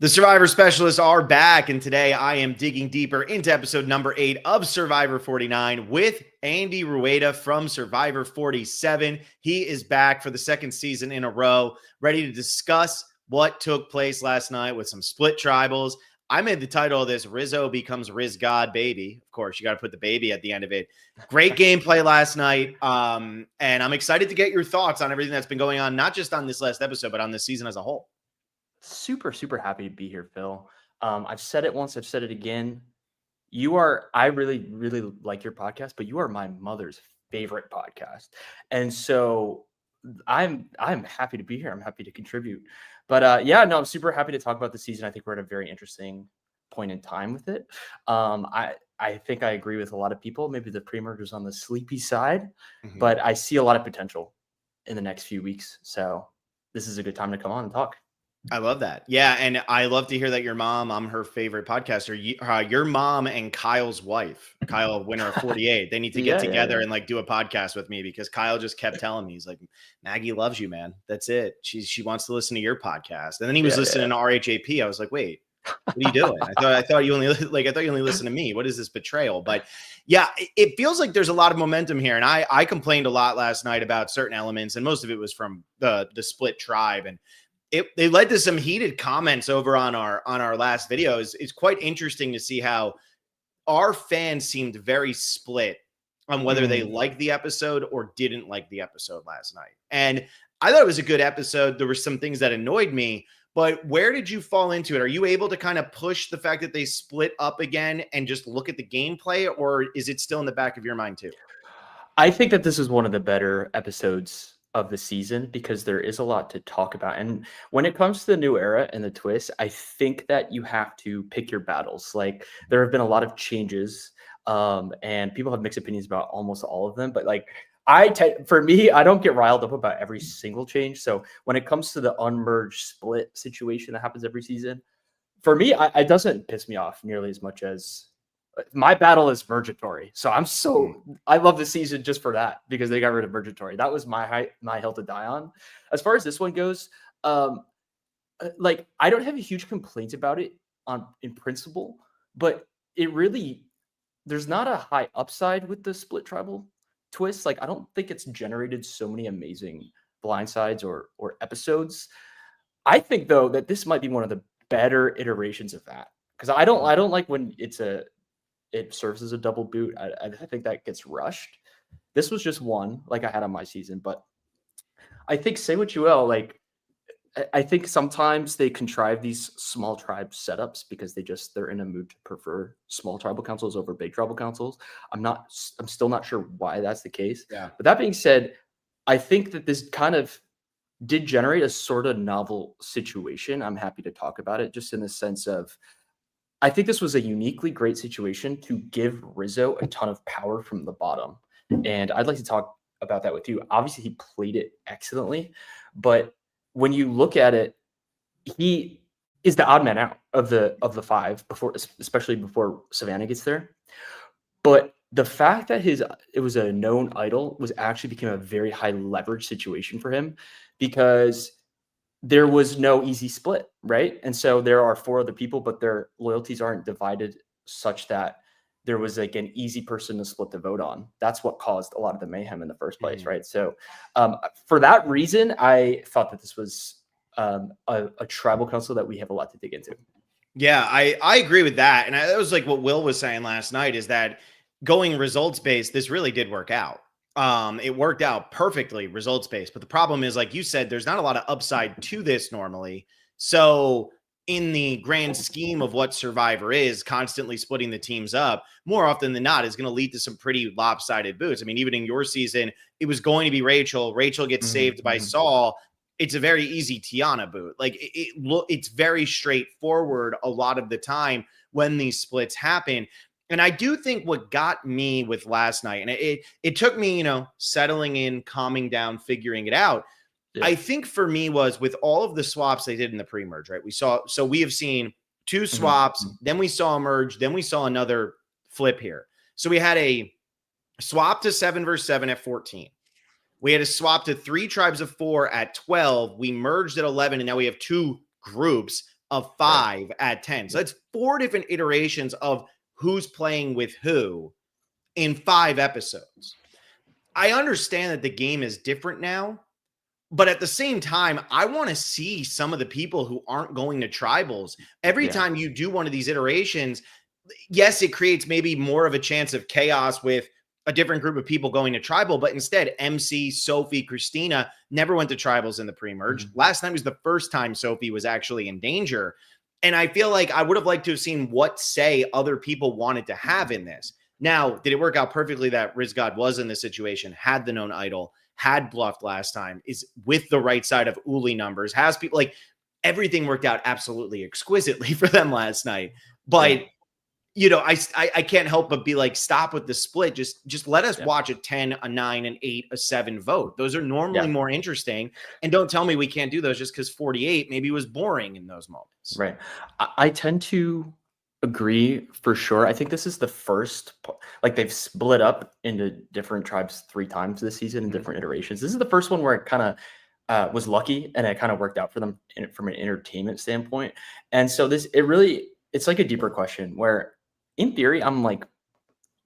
The Survivor Specialists are back, and today I am digging deeper into episode number 8 of Survivor 49 with Andy Rueda from Survivor 47. He is back for the second season in a row, ready to discuss what took place last night with some split tribals. I made the title of this Rizo becomes RizGod, baby. Of course, you got to put the baby at the end of it. Great gameplay last night, and I'm excited to get your thoughts on everything that's been going on, not just on this last episode, but on this season as a whole. Super happy to be here, Phil. I've said it once, I've said it again. I really like your podcast, but you are my mother's favorite podcast. And so I'm happy to be here. I'm happy to contribute. But I'm super happy to talk about the season. I think we're at a very interesting point in time with it. I think I agree with a lot of people. Maybe the pre-merge was on the sleepy side, but I see a lot of potential in the next few weeks. So this is a good time to come on and talk. I love that. Yeah. And I love to hear that I'm her favorite podcaster. Your mom and Kyle's wife, Kyle, winner of 48, they need to get together and like do a podcast with me, because Kyle just kept telling me, he's like, Maggie loves you, man. That's it. She wants to listen to your podcast. And then he was listening to RHAP. I was like, wait, what are you doing? I thought you only listen to me. What is this betrayal? But yeah, it feels like there's a lot of momentum here. And I complained a lot last night about certain elements, and most of it was from the split tribe. And they led to some heated comments over on our last video. It's quite interesting to see how our fans seemed very split on whether they liked the episode or didn't like the episode last night. And I thought it was a good episode. There were some things that annoyed me, but where did you fall into it? Are you able to kind of push the fact that they split up again and just look at the gameplay, or is it still in the back of your mind too? I think that this is one of the better episodes of the season because there is a lot to talk about. And when it comes to the new era and the twist, I think that you have to pick your battles. Like, there have been a lot of changes, and people have mixed opinions about almost all of them. But like, for me, I don't get riled up about every single change. So when it comes to the unmerged split situation that happens every season, for me, it doesn't piss me off nearly as much as my battle is Vergatory. So I love the season just for that, because they got rid of Vergatory. That was my hill to die on. As far as this one goes, like, I don't have a huge complaint about it in principle, but there's not a high upside with the split tribal twist. Like, I don't think it's generated so many amazing blindsides or episodes. I think though that this might be one of the better iterations of that, because I don't like when it serves as a double boot. I think that gets rushed. This was just one like I had on my season, but I think, say what you will, like, I think sometimes they contrive these small tribe setups because they're in a mood to prefer small tribal councils over big tribal councils. I'm still not sure why that's the case. Yeah. But that being said, I think that this kind of did generate a sort of novel situation. I'm happy to talk about it, just in the sense of, I think this was a uniquely great situation to give Rizo a ton of power from the bottom. And I'd like to talk about that with you. Obviously, he played it excellently, but when you look at it, he is the odd man out of the five, especially before Savannah gets there. But the fact that it was a known idol became a very high leverage situation for him, because there was no easy split, right? And so there are 4 other people, but their loyalties aren't divided such that there was like an easy person to split the vote on. That's what caused a lot of the mayhem in the first place, right? So for that reason, I thought that this was a tribal council that we have a lot to dig into. Yeah, I agree with that. And that was like what Will was saying last night, is that going results-based, this really did work out. It worked out perfectly results-based, but the problem is, like you said, there's not a lot of upside to this normally. So in the grand scheme of what Survivor is, constantly splitting the teams up, more often than not, is going to lead to some pretty lopsided boots. I mean, even in your season, it was going to be Rachel. Rachel gets saved by Saul. It's a very easy Tiana boot. Like, it's very straightforward a lot of the time when these splits happen. And I do think what got me with last night, and it took me, settling in, calming down, figuring it out. Yeah. I think for me was with all of the swaps they did in the pre-merge, right? We have seen 2 swaps, then we saw a merge, then we saw another flip here. So we had a swap to 7 versus 7 at 14. We had a swap to 3 tribes of 4 at 12. We merged at 11, and now we have 2 groups of Right. 5 at 10. So that's 4 different iterations of who's playing with who in 5 episodes. I understand that the game is different now, but at the same time, I want to see some of the people who aren't going to tribals. Every Yeah. time you do one of these iterations, yes, it creates maybe more of a chance of chaos with a different group of people going to tribal, but instead, MC, Sophie, Christina never went to tribals in the pre-merge. Mhm. Last time was the first time Sophie was actually in danger. And I feel like I would have liked to have seen what say other people wanted to have in this. Now, did it work out perfectly that RizGod was in this situation, had the known idol, had bluffed last time, is with the right side of Uli numbers, has people like everything worked out absolutely exquisitely for them last night. Yeah. But I can't help but be like, stop with the split. Just let us Yeah. watch a 10, a 9, an 8, a 7 vote. Those are normally Yeah. more interesting. And don't tell me we can't do those just because 48 maybe was boring in those moments. Right. I tend to agree for sure. I think this is the first, like they've split up into different tribes 3 times this season in Mhm. different iterations. This is the first one where it kind of was lucky and it kind of worked out for them from an entertainment standpoint. And so it's like a deeper question where in theory, I'm like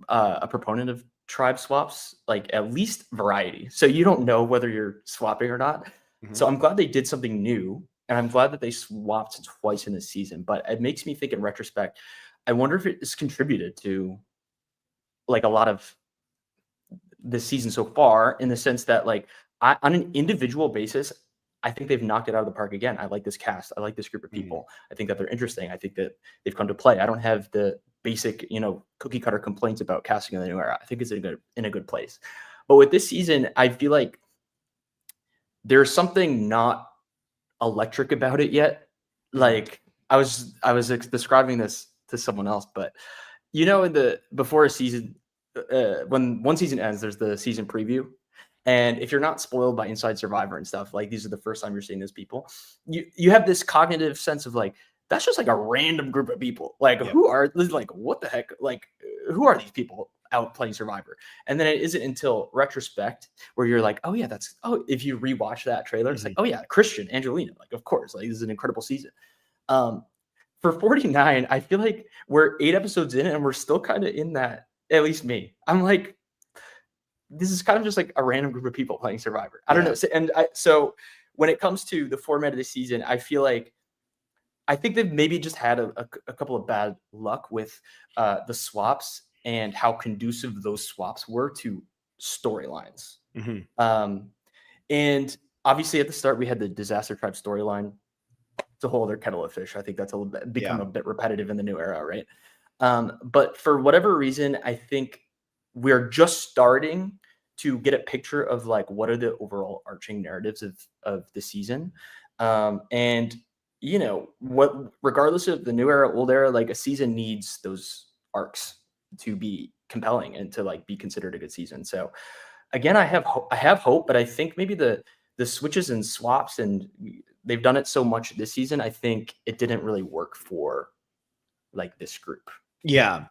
a proponent of tribe swaps, like at least variety. So you don't know whether you're swapping or not. Mhm. So I'm glad they did something new, and I'm glad that they swapped twice in the season. But it makes me think in retrospect, I wonder if it's contributed to like a lot of this season so far, in the sense that like on an individual basis, I think they've knocked it out of the park again. I like this cast. I like this group of Mhm. people. I think that they're interesting. I think that they've come to play. I don't have the basic, cookie cutter complaints about casting in the new era. I think it's in a good place. But with this season, I feel like there's something not electric about it yet. Mhm. Like I was describing this to someone else, but in the before a season, when one season ends, there's the season preview. And if you're not spoiled by Inside Survivor and stuff, like these are the first time you're seeing those people, you have this cognitive sense of like, that's just like a random group of people. Like, Yep. what the heck? Like, who are these people out playing Survivor? And then it isn't until retrospect where you're like, oh yeah, if you rewatch that trailer, it's like, Mhm. oh yeah, Christian, Angelina, like, of course, like this is an incredible season. Um, for 49, I feel like we're 8 episodes in and we're still kind of in that, at least me. I'm like, this is kind of just like a random group of people playing Survivor. I don't Yeah. know. So when it comes to the format of the season, I think they've maybe just had a couple of bad luck with the swaps and how conducive those swaps were to storylines. Mhm. And obviously at the start we had the Disaster Tribe storyline. It's a whole other kettle of fish. I think that's become Yeah. a bit repetitive in the new era, right? But for whatever reason, I think we're just starting to get a picture of like what are the overall arching narratives of the season. And what regardless of the new era, old era, like a season needs those arcs to be compelling and to like be considered a good season. So again, I have hope, but I think maybe the switches and swaps, and they've done it so much this season, I think it didn't really work for like this group. Yeah.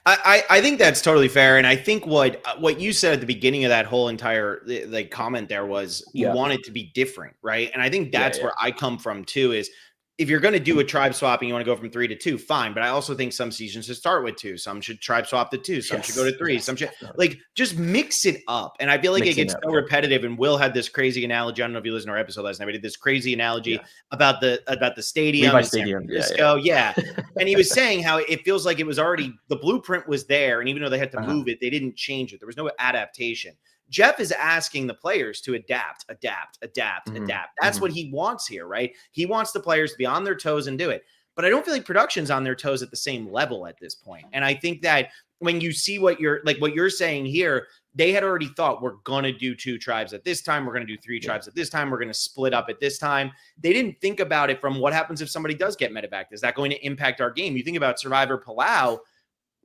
I think that's totally fair. And I think what you said at the beginning of that whole entire like comment there was you Yeah. want it to be different, right? And I think Yeah, that's yeah. where I come from too, is if you're going to do a tribe swapping, you want to go from 3 to 2, fine. But I also think some seasons should start with 2. Some should tribe swap to 2. Some should go Yes, to 3. yes, Some should definitely. like just mix it up. And I feel like it Mixing gets up, so yeah. repetitive. And Will had this crazy analogy. I don't know if you listened to our episode last night, but he did this crazy analogy Yeah. about the stadium Levi in San Stadium. Yeah, Francisco. Yeah. yeah. And he was saying how it feels like it was already the blueprint was there. And even though they had to Uh-huh. move it, they didn't change it. There was no adaptation. Jeff is asking the players to adapt. Mhm, That's mhm. what he wants here, right? He wants the players to be on their toes and do it. But I don't feel like production's on their toes at the same level at this point. And I think that when you see what you're saying here, they had already thought we're gonna do 2 tribes at this time, we're gonna do 3 Yeah. tribes at this time, we're gonna split up at this time. They didn't think about it from what happens if somebody does get medevac. Is that going to impact our game? You think about Survivor Palau,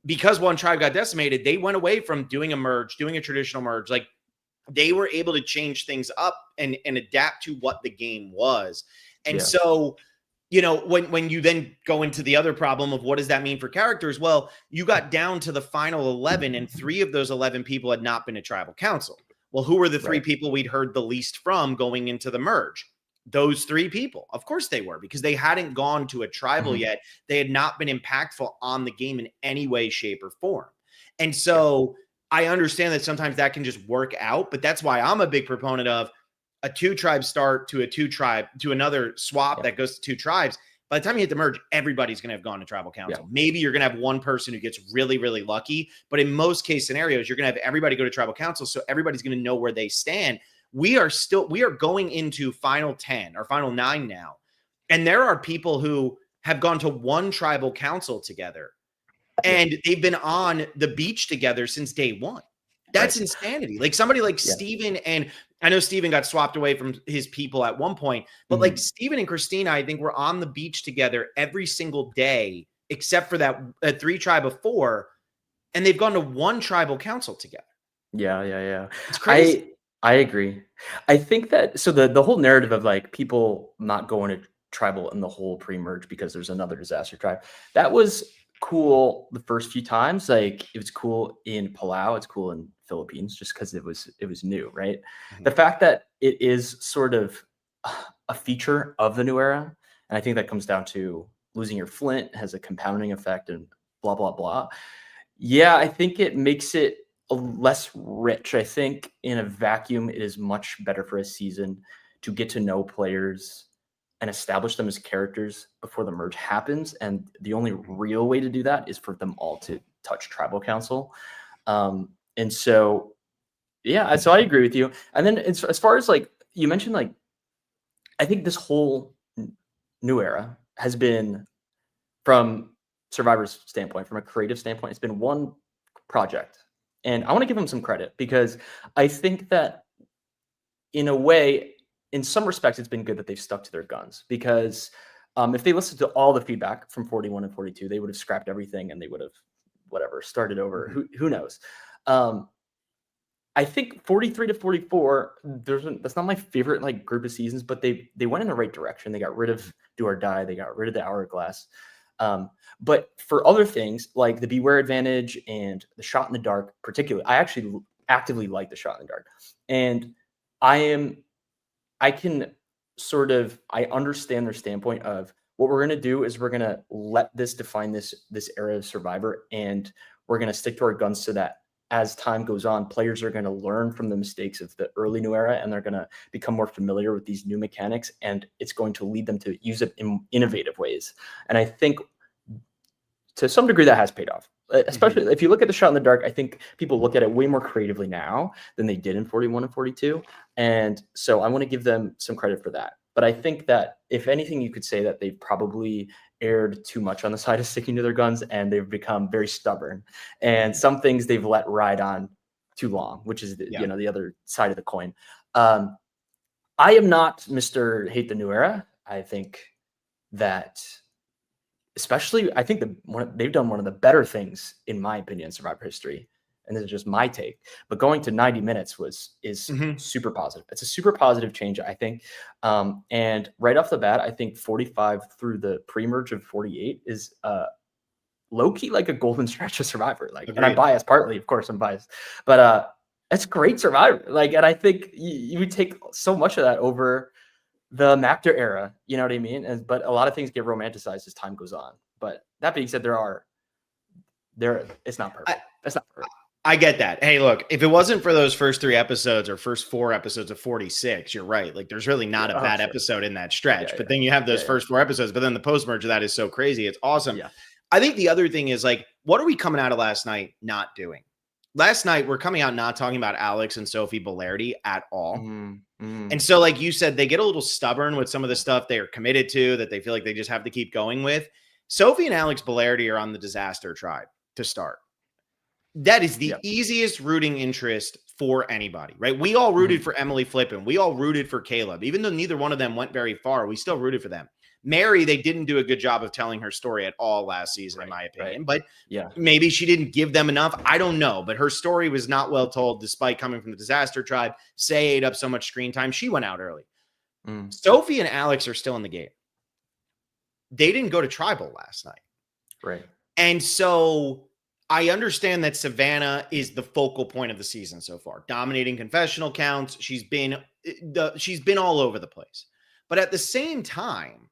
because one tribe got decimated, they went away from doing a merge, doing a traditional merge. Like they were able to change things up and adapt to what the game was. And Yeah. so, when you then go into the other problem of what does that mean for characters? Well, you got down to the final 11 and 3 of those 11 people had not been to tribal council. Well, who were the 3 Right. people we'd heard the least from going into the merge? those 3 people. Of course they were, because they hadn't gone to a tribal Mhm. yet. They had not been impactful on the game in any way, shape, or form. And Yeah. so I understand that sometimes that can just work out, but that's why I'm a big proponent of a 2-tribe start to a 2-tribe to another swap Yeah. that goes to 2 tribes. By the time you hit the merge, everybody's going to have gone to tribal council. Maybe you're going to have one person who gets really, really lucky, but in most case scenarios, you're going to have everybody go to tribal council, so everybody's going to know where they stand. We are going into final 10 or final 9 now, and there are people who have gone to one tribal council together, and they've been on the beach together since day one. That's insanity. Like somebody like Steven, and I know Steven got swapped away from his people at one point, but like Steven and Christina, I think were on the beach together every single day, except for that 3 tribe of 4. And they've gone to one tribal council together. Yeah. It's crazy. I agree. I think that so the whole narrative of like people not going to tribal in the whole pre-merge because there's another disaster tribe, that was cool the first few times. Like it was cool in Palau, it's cool in Philippines, just because it was new, right? The fact that it is sort of a feature of the new era, and I think that comes down to losing your flint has a compounding effect and blah blah blah. Yeah, I think it makes it less rich. I think in a vacuum, it is much better for a season to get to know players and establish them as characters before the merge happens. And the only real way to do that is for them all to touch tribal council. And so, yeah, so I agree with you. And then as far as like you mentioned, like I think this whole new era has been, from Survivor's standpoint, from a creative standpoint, it's been one project. And I want to give them some credit because I think that in a way, in some respects, it's been good that they've stuck to their guns, because if they listened to all the feedback from 41 and 42, they would have scrapped everything and they would have started over. Who knows? I think 43 to 44, that's not my favorite like group of seasons, but they went in the right direction. They got rid of Do or Die. They got rid of the Hourglass. But for other things like the Beware advantage and the Shot in the Dark, particularly, I actually actively like the Shot in the Dark. And I understand their standpoint of what we're going to do is we're going to let this define this era of Survivor, and we're going to stick to our guns so that as time goes on, players are going to learn from the mistakes of the early new era, and they're going to become more familiar with these new mechanics, and it's going to lead them to use it in innovative ways. And I think to some degree that has paid off, especially if you look at the Shot in the Dark. I think people look at it way more creatively now than they did in 41 and 42. And so I want to give them some credit for that. But I think that if anything, you could say that they've probably erred too much on the side of sticking to their guns, and they've become very stubborn. And some things they've let ride on too long, which is the other side of the coin. I am not Mr. Hate the New Era. I think that, especially, I think they've done one of the better things, in my opinion, in Survivor history. And this is just my take, but going to 90 minutes is super positive. It's a super positive change, I think. And right off the bat, I think 45 through the pre-merge of 48 is low-key like a golden stretch of Survivor. Like, and I'm biased, partly, of course I'm biased, but it's great Survivor. Like, and I think you would take so much of that over the Mactor era, you know what I mean? But a lot of things get romanticized as time goes on. But that being said, it's not perfect. It's not perfect. I get that. Hey, look, if it wasn't for those first 3 episodes or first 4 episodes of 46, you're right. Like, there's really not a bad episode in that stretch. But then you have those first 4 episodes, but then the post-merge of that is so crazy. It's awesome. Yeah. I think the other thing is, like, what are we coming out of last night not doing? Last night, we're coming out not talking about Alex and Sophie Belardi at all. And so, like you said, they get a little stubborn with some of the stuff they are committed to, that they feel like they just have to keep going with. Sophie and Alex Belardi are on the disaster tribe to start. That is the easiest rooting interest for anybody, right? We all rooted for Emily Flippin. We all rooted for Caleb. Even though neither one of them went very far, we still rooted for them. Mary, they didn't do a good job of telling her story at all last season, in my opinion. But maybe she didn't give them enough. I don't know. But her story was not well told, despite coming from the disaster tribe. Say ate up so much screen time. She went out early. Sophie and Alex are still in the game. They didn't go to tribal last night. Right. And so I understand that Savannah is the focal point of the season so far, dominating confessional counts. She's been all over the place. But at the same time,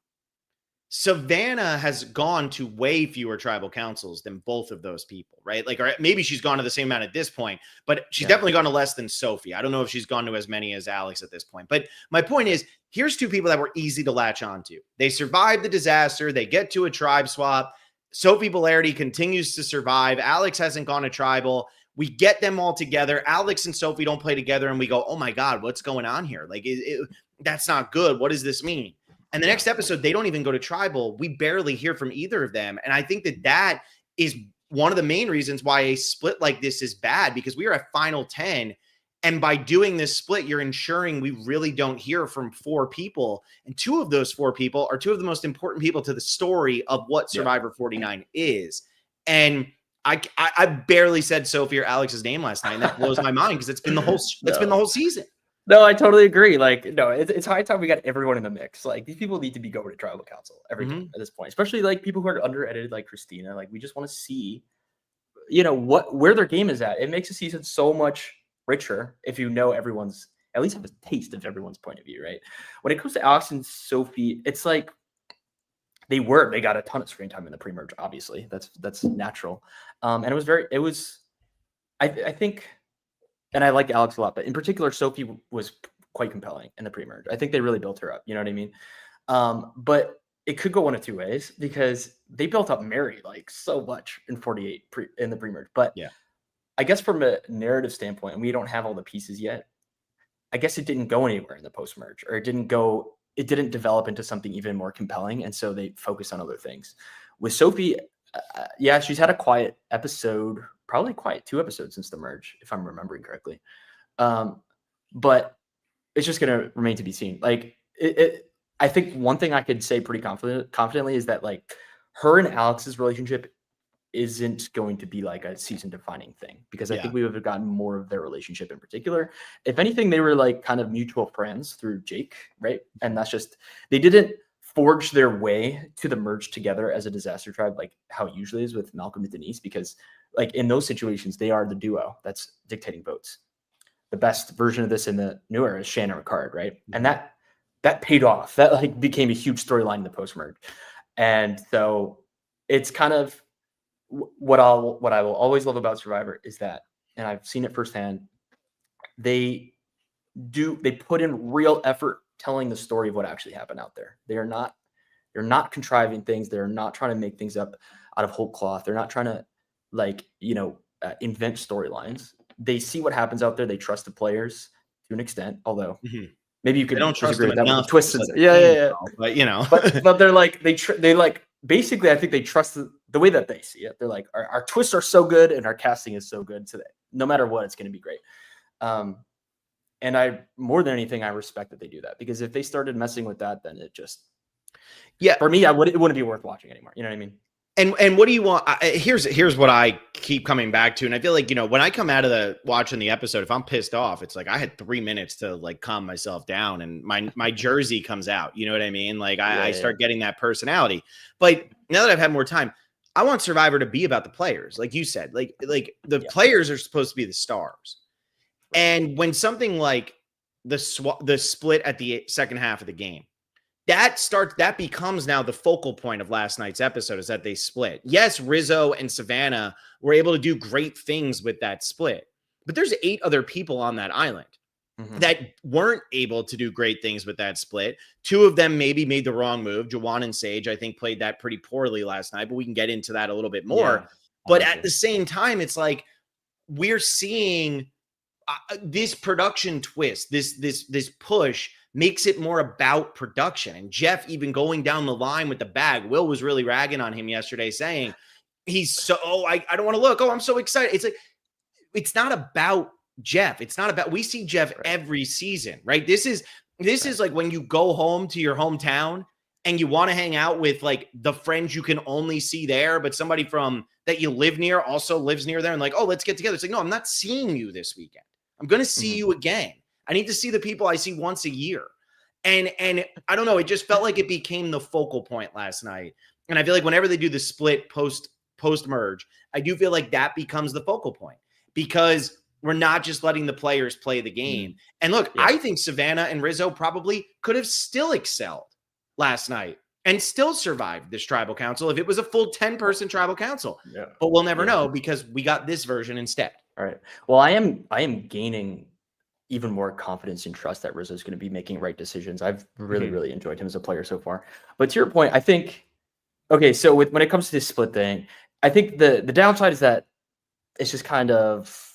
Savannah has gone to way fewer tribal councils than both of those people, right? Like, or maybe she's gone to the same amount at this point, but she's definitely gone to less than Sophie. I don't know if she's gone to as many as Alex at this point. But my point is, here's two people that were easy to latch onto. They survived the disaster. They get to a tribe swap. Sophie Bolardi continues to survive. Alex hasn't gone to tribal. We get them all together. Alex and Sophie don't play together, and we go, oh my God, what's going on here? Like, that's not good. What does this mean? And the next episode, they don't even go to tribal. We barely hear from either of them. And I think that is one of the main reasons why a split like this is bad, because we are at final 10. And by doing this split, you're ensuring we really don't hear from 4 people. And 2 of those 4 people are 2 of the most important people to the story of what Survivor 49 is. And I barely said Sophie or Alex's name last night, and that blows my mind because it's been the whole season. No, I totally agree. Like, no, it's high time we got everyone in the mix. Like, these people need to be going to tribal council every time at this point, especially like people who are under-edited like Christina. Like, we just want to see, where their game is at. It makes the season so much richer if you know everyone's, at least have a taste of everyone's point of view, right? When it comes to Alex and Sophie, it's like they got a ton of screen time in the pre-merge, obviously. That's natural. And I think, and I like Alex a lot, but in particular, Sophie was quite compelling in the pre-merge. I think they really built her up. You know what I mean? But it could go one of 2 ways, because they built up Mary like so much in 48 in the pre-merge. But I guess from a narrative standpoint, and we don't have all the pieces yet, I guess it didn't go anywhere in the post-merge, or it didn't develop into something even more compelling. And so they focused on other things. With Sophie, she's had a quiet episode, probably quiet 2 episodes since the merge, if I'm remembering correctly. But it's just going to remain to be seen. Like, I think one thing I could say pretty confidently is that like her and Alex's relationship isn't going to be like a season defining thing, because I think we would have gotten more of their relationship in particular. If anything, they were like kind of mutual friends through Jake, right? And that's just, they didn't forge their way to the merge together as a disaster tribe like how it usually is with Malcolm and Denise, because like in those situations, they are the duo that's dictating votes. The best version of this in the new era is Shannon Ricard, right? And that paid off. That like became a huge storyline in the post-merge. And so it's kind of what I will always love about Survivor is that, and I've seen it firsthand, they put in real effort telling the story of what actually happened out there. They're not contriving things. They're not trying to make things up out of whole cloth. They're not trying to invent storylines. They see what happens out there. They trust the players to an extent, although maybe you could don't trust disagree them with that enough. with the twists. Yeah. But but they're like, they like, basically, I think they trust the way that they see it. They're like, our twists are so good and our casting is so good, so that no matter what, it's going to be great. And I, more than anything, I respect that they do that, because if they started messing with that, then it just, for me, it wouldn't be worth watching anymore. You know what I mean? And what do you want? Here's what I keep coming back to. And I feel like, when I come out of watching the episode, if I'm pissed off, it's like I had 3 minutes to like calm myself down, and my jersey comes out. You know what I mean? Like I start getting that personality. But now that I've had more time, I want Survivor to be about the players. Like you said, like the players are supposed to be the stars. And when something like the split at the second half of the game, that becomes now the focal point of last night's episode, is that they split. Yes, Rizo and Savannah were able to do great things with that split, but there's 8 other people on that island that weren't able to do great things with that split. 2 of them maybe made the wrong move. Jawan and Sage, I think, played that pretty poorly last night, but we can get into that a little bit more. But at the same time, it's like we're seeing this production twist, this push makes it more about production. And Jeff even going down the line with the bag. Will was really ragging on him yesterday, saying he's so, I don't want to look. Oh, I'm so excited. It's like, it's not about Jeff. It's not about, we see Jeff every season, right? This is like when you go home to your hometown and you want to hang out with like the friends you can only see there, but somebody from that you live near also lives near there, and like, oh, let's get together. It's like, no, I'm not seeing you this weekend. I'm going to see you again. I need to see the people I see once a year. And I don't know, it just felt like it became the focal point last night. And I feel like whenever they do the split post merge, I do feel like that becomes the focal point, because We're not just letting the players play the game. And look, Yeah. I think Savannah and Rizzo probably could have still excelled last night and still survived this tribal council if it was a full 10-person tribal council. Yeah. But we'll never know because we got this version instead. All right. Well, I am gaining even more confidence and trust that Rizzo is going to be making right decisions. I've really enjoyed him as a player so far. But to your point, I think, okay, so when it comes to this split thing, I think the downside is that it's just kind of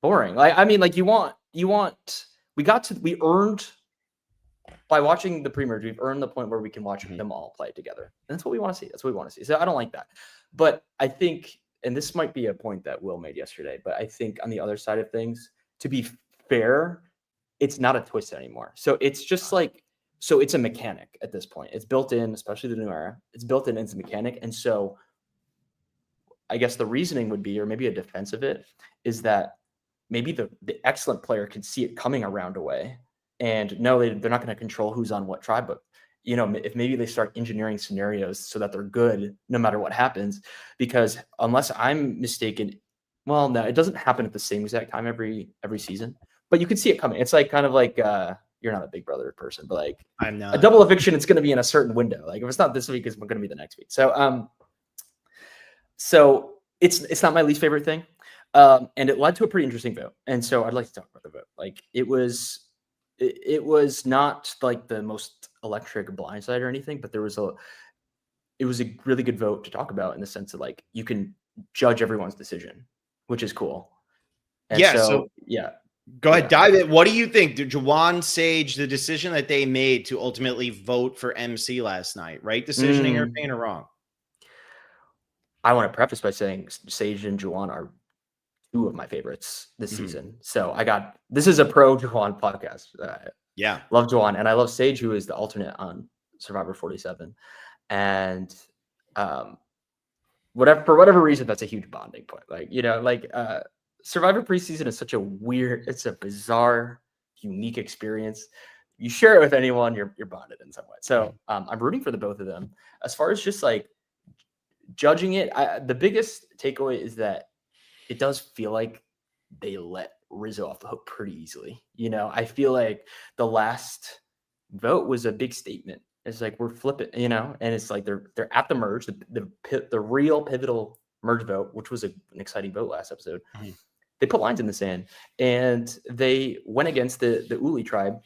boring. Like, I mean, like we earned by watching the pre-merge, we've earned the point where we can watch them all play together. And that's what we want to see. That's what we want to see. So I don't like that. But I think, and this might be a point that Will made yesterday, but I think on the other side of things, to be fair, it's not a twist anymore. So it's just like, so it's a mechanic at this point. It's built in, especially the new era. It's built in as a mechanic. And so I guess the reasoning would be, or maybe a defense of it, is that maybe the excellent player can see it coming around away. And no, they're not going to control who's on what tribe, but if maybe they start engineering scenarios so that they're good no matter what happens, because unless I'm mistaken, well, no, it doesn't happen at the same exact time every season, but you can see it coming. It's like kind of like you're not a Big Brother person, but like I'm not. A double eviction, it's going to be in a certain window. Like if it's not this week, it's going to be the next week. So it's not my least favorite thing, and it led to a pretty interesting vote. And so I'd like to talk about the vote. Like it was not like the most electric blindside or anything, but it was a really good vote to talk about in the sense that like you can judge everyone's decision, which is cool. And so go ahead, dive in. What do you think? Did Juwan, Sage, the decision that they made to ultimately vote for MC last night, right decision in your opinion or wrong? I want to preface by saying Sage and Juwan are two of my favorites this season. So this is a pro Juwan podcast. Love Juwan, and I love Sage, who is the alternate on Survivor 47. And for whatever reason, that's a huge bonding point. Like, Survivor preseason is such it's a bizarre, unique experience. You share it with anyone, you're bonded in some way. So I'm rooting for the both of them. As far as just like judging it, the biggest takeaway is that it does feel like they let Rizzo off the hook pretty easily. I feel like the last vote was a big statement. It's like we're flipping, and it's like they're at the merge, the real pivotal merge vote, which was an exciting vote last episode. They put lines in the sand and they went against the Uli tribe,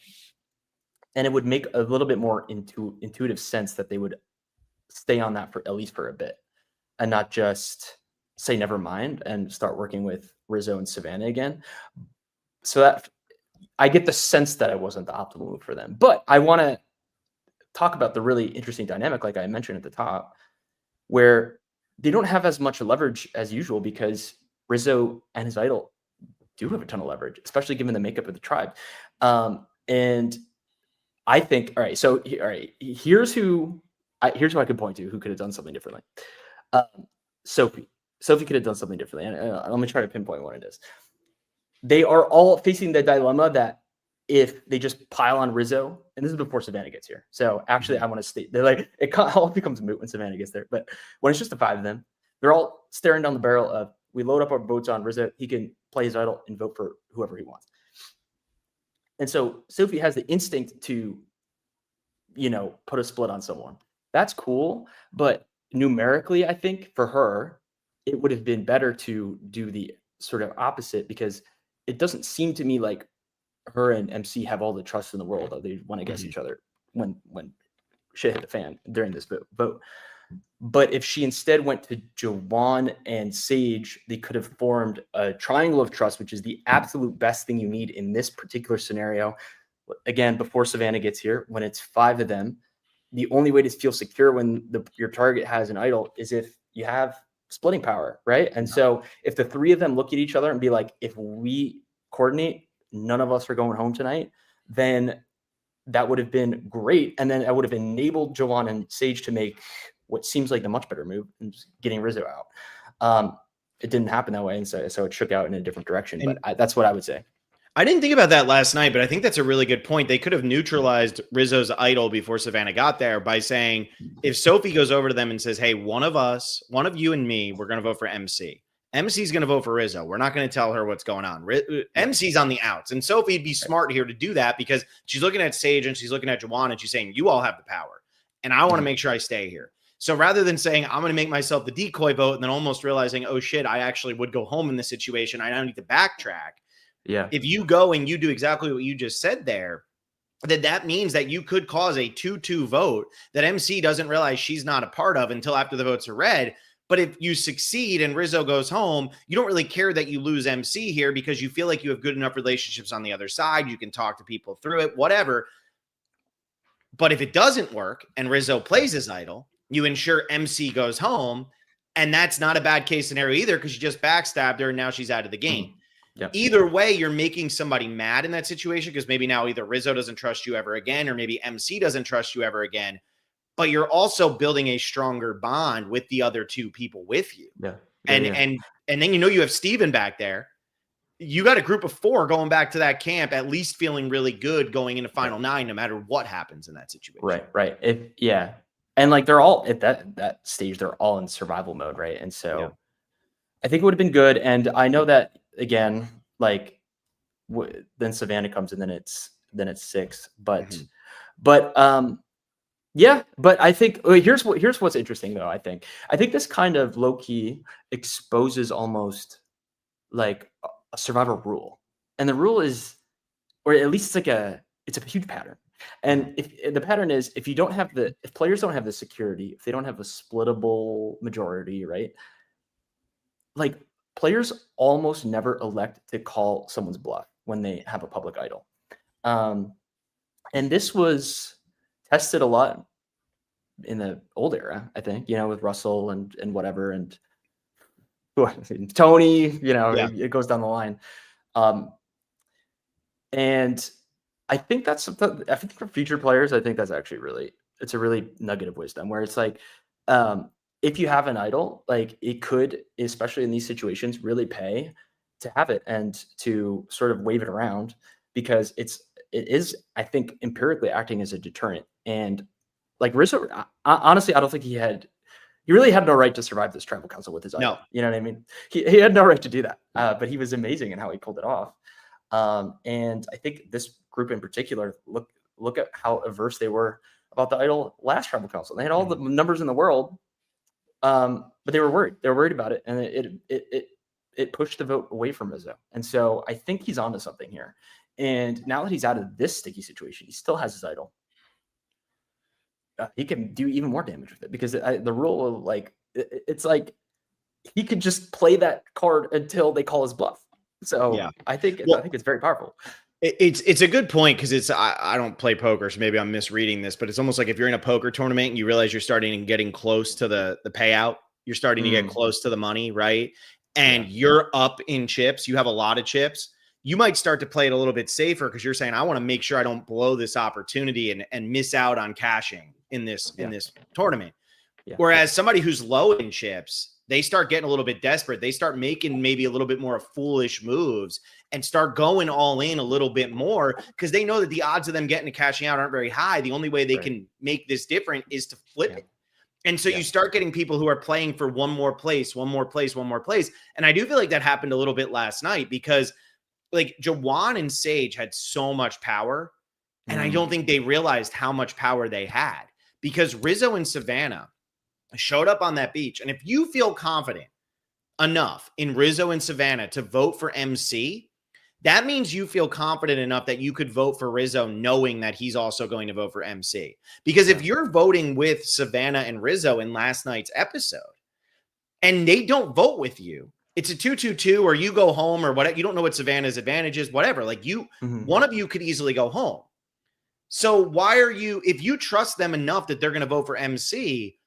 and it would make a little bit more intuitive sense that they would stay on that for at least for a bit and not just say never mind and start working with Rizzo and Savannah again. So that I get the sense that it wasn't the optimal move for them. But I want to talk about the really interesting dynamic, like I mentioned at the top, where they don't have as much leverage as usual because Rizzo and his idol do have a ton of leverage, especially given the makeup of the tribe. And I think, all right, here's who I could point to who could have done something differently. Sophie could have done something differently. And let me try to pinpoint what it is. They are all facing the dilemma that if they just pile on Rizzo, and this is before Savannah gets here. So actually, I want to state, they're like, it all becomes moot when Savannah gets there. But when it's just the five of them, they're all staring down the barrel of, we load up our votes on Rizzo, he can play his idol and vote for whoever he wants. And so Sophie has the instinct to, put a split on someone. That's cool. But numerically, I think for her, it would have been better to do the sort of opposite, because it doesn't seem to me like her and MC have all the trust in the world that they went against each other when shit hit the fan during this vote. But if she instead went to Juwan and Sage, they could have formed a triangle of trust, which is the absolute best thing you need in this particular scenario. Again, before Savannah gets here, when it's five of them, the only way to feel secure when your target has an idol is if you have splitting power, right? And so if the three of them look at each other and be like, if we coordinate, none of us are going home tonight, then that would have been great. And then I would have enabled Juwan and Sage to make what seems like the much better move and just getting Rizzo out. It didn't happen that way. And so it shook out in a different direction, but that's what I would say. I didn't think about that last night, but I think that's a really good point. They could have neutralized Rizzo's idol before Savannah got there by saying, if Sophie goes over to them and says, hey, one of us, one of you and me, we're going to vote for MC. MC's going to vote for Rizzo. We're not going to tell her what's going on. MC's on the outs. And Sophie'd be smart here to do that because she's looking at Sage and she's looking at Juwan and she's saying, you all have the power. And I want to make sure I stay here. So rather than saying, I'm going to make myself the decoy vote and then almost realizing, oh shit, I actually would go home in this situation. I now need to backtrack. Yeah. If you go and you do exactly what you just said there, then that means that you could cause a 2-2 vote that MC doesn't realize she's not a part of until after the votes are read. But if you succeed and Rizzo goes home, you don't really care that you lose MC here because you feel like you have good enough relationships on the other side. You can talk to people through it, whatever. But if it doesn't work and Rizzo plays his idol, you ensure MC goes home. And that's not a bad case scenario either because you just backstabbed her and now she's out of the game. Yep. Either way, you're making somebody mad in that situation because maybe now either Rizzo doesn't trust you ever again or maybe MC doesn't trust you ever again. But you're also building a stronger bond with the other two people with you. Yeah. And then you have Steven back there. You got a group of 4 going back to that camp, at least feeling really good going into final 9, no matter what happens in that situation. Right. And like they're all at that stage, they're all in survival mode, right? And so I think it would have been good. And I know that again, like then Savannah comes and then it's 6. Yeah, but I think here's what's interesting though. I think this kind of low key exposes almost like a survivor rule, and the rule is, or at least it's a huge pattern. And if the pattern is if players don't have the security, if they don't have a splittable majority, right? Like players almost never elect to call someone's bluff when they have a public idol, and this was tested a lot in the old era, I think, with Russell and whatever, and Tony, it goes down the line. And I think that's something, I think for future players, I think that's actually it's a really nugget of wisdom where it's like, if you have an idol, like it could, especially in these situations, really pay to have it and to sort of wave it around because it is, I think, empirically acting as a deterrent. And like Rizzo, honestly, I don't think he really had no right to survive this tribal council with his idol. No. You know what I mean? He had no right to do that. But he was amazing in how he pulled it off. And I think this group in particular, look at how averse they were about the idol last tribal council. They had all the numbers in the world, but they were worried. They were worried about it, and it pushed the vote away from Rizzo. And so I think he's onto something here. And now that he's out of this sticky situation, he still has his idol. He can do even more damage with it because the rule of like it's like he could just play that card until they call his bluff. So yeah. I think it's very powerful. It's a good point because I don't play poker, so maybe I'm misreading this, but it's almost like if you're in a poker tournament and you realize you're starting and getting close to the payout, you're starting to get close to the money, right? And you're up in chips, you have a lot of chips. You might start to play it a little bit safer because you're saying, I want to make sure I don't blow this opportunity and miss out on cashing in this tournament. Yeah. Whereas somebody who's low in chips, they start getting a little bit desperate. They start making maybe a little bit more foolish moves and start going all in a little bit more because they know that the odds of them getting to cashing out aren't very high. The only way they can make this different is to flip it. And so you start getting people who are playing for one more place. And I do feel like that happened a little bit last night because like Juwan and Sage had so much power. And I don't think they realized how much power they had because Rizzo and Savannah showed up on that beach. And if you feel confident enough in Rizzo and Savannah to vote for MC, that means you feel confident enough that you could vote for Rizzo knowing that he's also going to vote for MC. Because if you're voting with Savannah and Rizzo in last night's episode and they don't vote with you, it's a 2-2-2 or you go home or whatever. You don't know what Savannah's advantage is, whatever. Like one of you could easily go home. So why are you, if you trust them enough that they're going to vote for MC,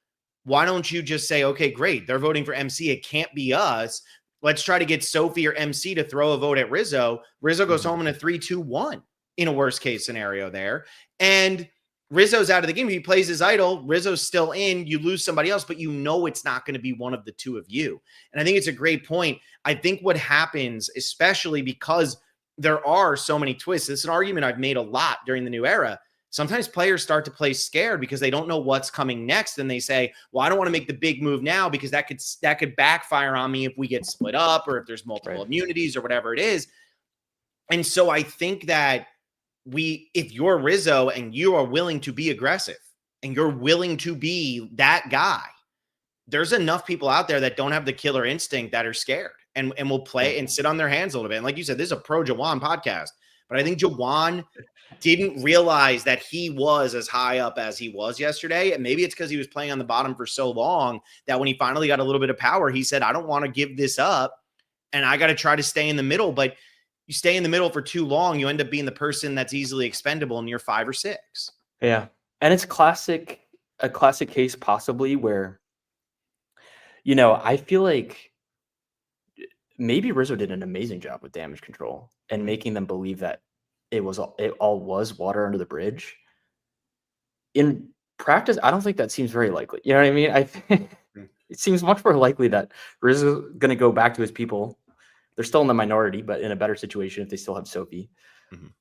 why don't you just say, okay, great, they're voting for MC. It can't be us. Let's try to get Sophie or MC to throw a vote at Rizzo. Rizzo goes home in a 3-2-1 in a worst case scenario there. And Rizzo's out of the game. If he plays his idol, Rizzo's still in. You lose somebody else, but you know it's not going to be one of the two of you. And I think it's a great point. I think what happens, especially because there are so many twists, it's an argument I've made a lot during the new era. sometimes players start to play scared because they don't know what's coming next. And they say, well, I don't want to make the big move now because that could backfire on me if we get split up or if there's multiple immunities or whatever it is. And so I think that if you're Rizzo and you are willing to be aggressive and you're willing to be that guy, there's enough people out there that don't have the killer instinct that are scared and will play and sit on their hands a little bit. And like you said, this is a pro Jawan podcast, but I think Jawan didn't realize that he was as high up as he was yesterday. And maybe it's because he was playing on the bottom for so long that when he finally got a little bit of power, he said, I don't want to give this up and I got to try to stay in the middle. But you stay in the middle for too long, you end up being the person that's easily expendable in year 5 or 6. Yeah. And it's a classic case possibly where, I feel like maybe Rizzo did an amazing job with damage control and making them believe that it all was water under the bridge. In practice, I don't think that seems very likely. You know what I mean? I think it seems much more likely that Rizzo's going to go back to his people. They're still in the minority, but in a better situation if they still have Sophie.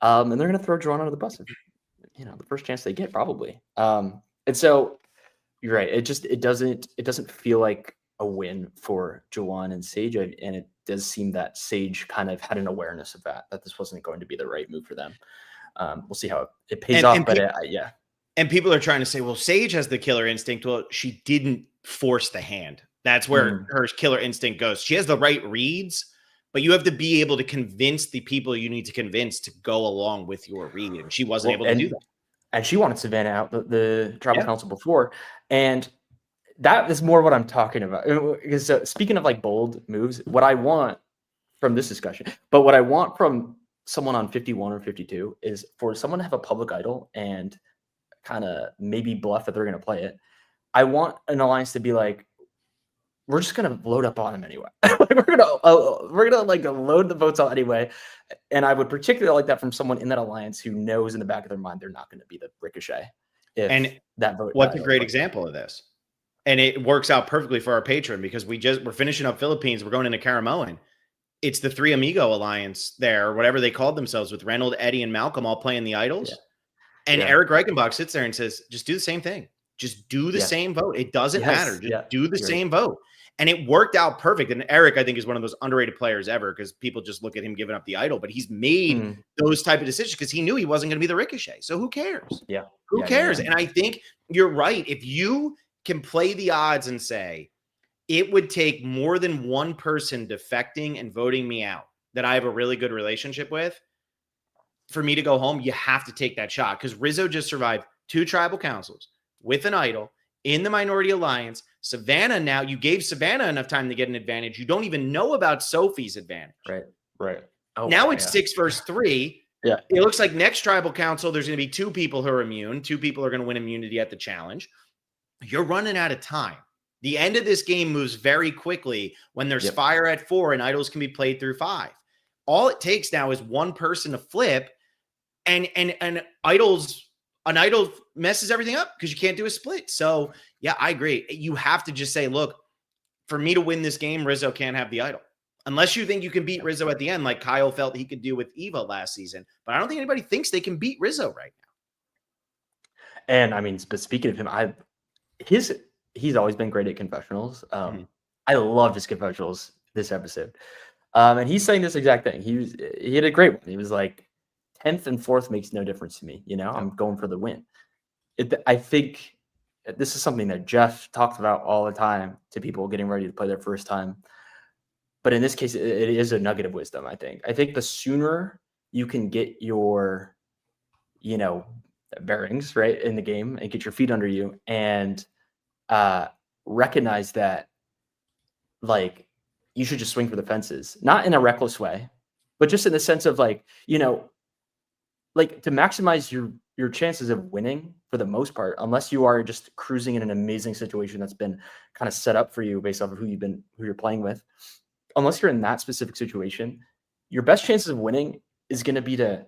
And they're going to throw Jawan under the bus, the first chance they get, probably. And so you're right. It doesn't feel like a win for Jawan and Sage, and it does seem that Sage kind of had an awareness of that this wasn't going to be the right move for them. We'll see how it pays off, yeah. And people are trying to say, well, Sage has the killer instinct. Well, she didn't force the hand. That's where her killer instinct goes. She has the right reads, but you have to be able to convince the people you need to convince to go along with your read. And she wasn't able to do that. And she wanted Savannah out the tribal council before. And that is more what I'm talking about. Because speaking of like bold moves, what I want from this discussion, but what I want from someone on 51 or 52 is for someone to have a public idol and kind of maybe bluff that they're going to play it. I want an alliance to be like, we're just gonna load up on him anyway. we're gonna like load the votes out anyway. And I would particularly like that from someone in that alliance who knows in the back of their mind they're not going to be the Ricochet. And that vote. What's a great example of this? And it works out perfectly for our patron because we're finishing up Philippines. We're going into Caramoan. It's the 3 Amigo alliance there, whatever they called themselves, with Reynold, Eddie, and Malcolm all playing the idols. And Eric Reichenbach sits there and says, just do the same thing. Just do the same vote. It doesn't matter. Just do the same vote. And it worked out perfect. And Eric, I think, is one of those underrated players ever because people just look at him giving up the idol. But he's made those type of decisions because he knew he wasn't going to be the Ricochet. So who cares? Who cares? And I think you're right. If you can play the odds and say, it would take more than one person defecting and voting me out that I have a really good relationship with for me to go home, you have to take that shot. Because Rizzo just survived 2 tribal councils with an idol in the minority alliance. Savannah, now you gave Savannah enough time to get an advantage. You don't even know about Sophie's advantage. Right. Oh, now it's 6 versus 3. Yeah. It looks like next tribal council, there's going to be 2 people who are immune. 2 people are going to win immunity at the challenge. You're running out of time. The end of this game moves very quickly when there's fire at 4 and idols can be played through 5. All it takes now is one person to flip and an idol messes everything up because you can't do a split. So yeah, I agree. You have to just say, look, for me to win this game, Rizzo can't have the idol. Unless you think you can beat Rizzo at the end, like Kyle felt he could do with Eva last season. But I don't think anybody thinks they can beat Rizzo right now. And I mean, but speaking of him, he's always been great at confessionals. I loved his confessionals this episode. And he's saying this exact thing. He had a great one. He was like, 10th and 4th makes no difference to me. I'm going for the win. I think this is something that Jeff talks about all the time to people getting ready to play their first time. But in this case, it is a nugget of wisdom, I think. I think the sooner you can get your, bearings, right, in the game and get your feet under you and recognize that, like, you should just swing for the fences, not in a reckless way, but just in the sense of like, like to maximize your chances of winning for the most part, unless you are just cruising in an amazing situation that's been kind of set up for you based off of who you're playing with. Unless you're in that specific situation, your best chances of winning is going to be to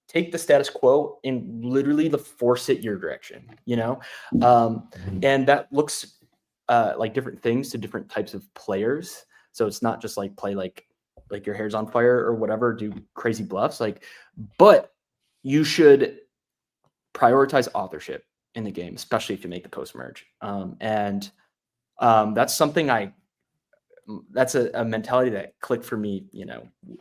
take the status quo and literally force it your direction, and that looks like different things to different types of players. So it's not just like play like your hair's on fire or whatever, do crazy bluffs, but you should prioritize authorship in the game, especially if you make the post merge. That's something that's a mentality that clicked for me,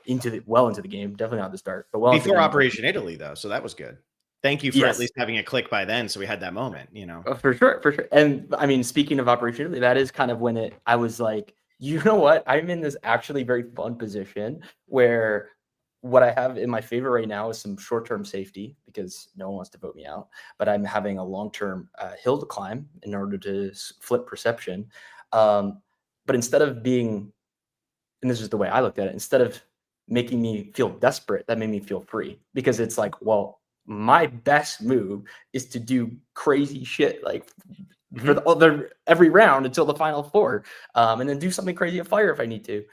into the game. Definitely not at the start, but well into the Before game. Operation Italy, though, so that was good. Thank you for at least having a click by then, so we had that moment, For sure. And I mean, speaking of Operation Italy, that is kind of when I was like, you know what? I'm in this actually very fun position where what I have in my favor right now is some short-term safety because no one wants to vote me out, but I'm having a long-term hill to climb in order to flip perception. But instead of being, and this is the way I looked at it, instead of making me feel desperate, that made me feel free because it's like, well, my best move is to do crazy shit like for every round until the final four, and then do something crazy at fire if I need to.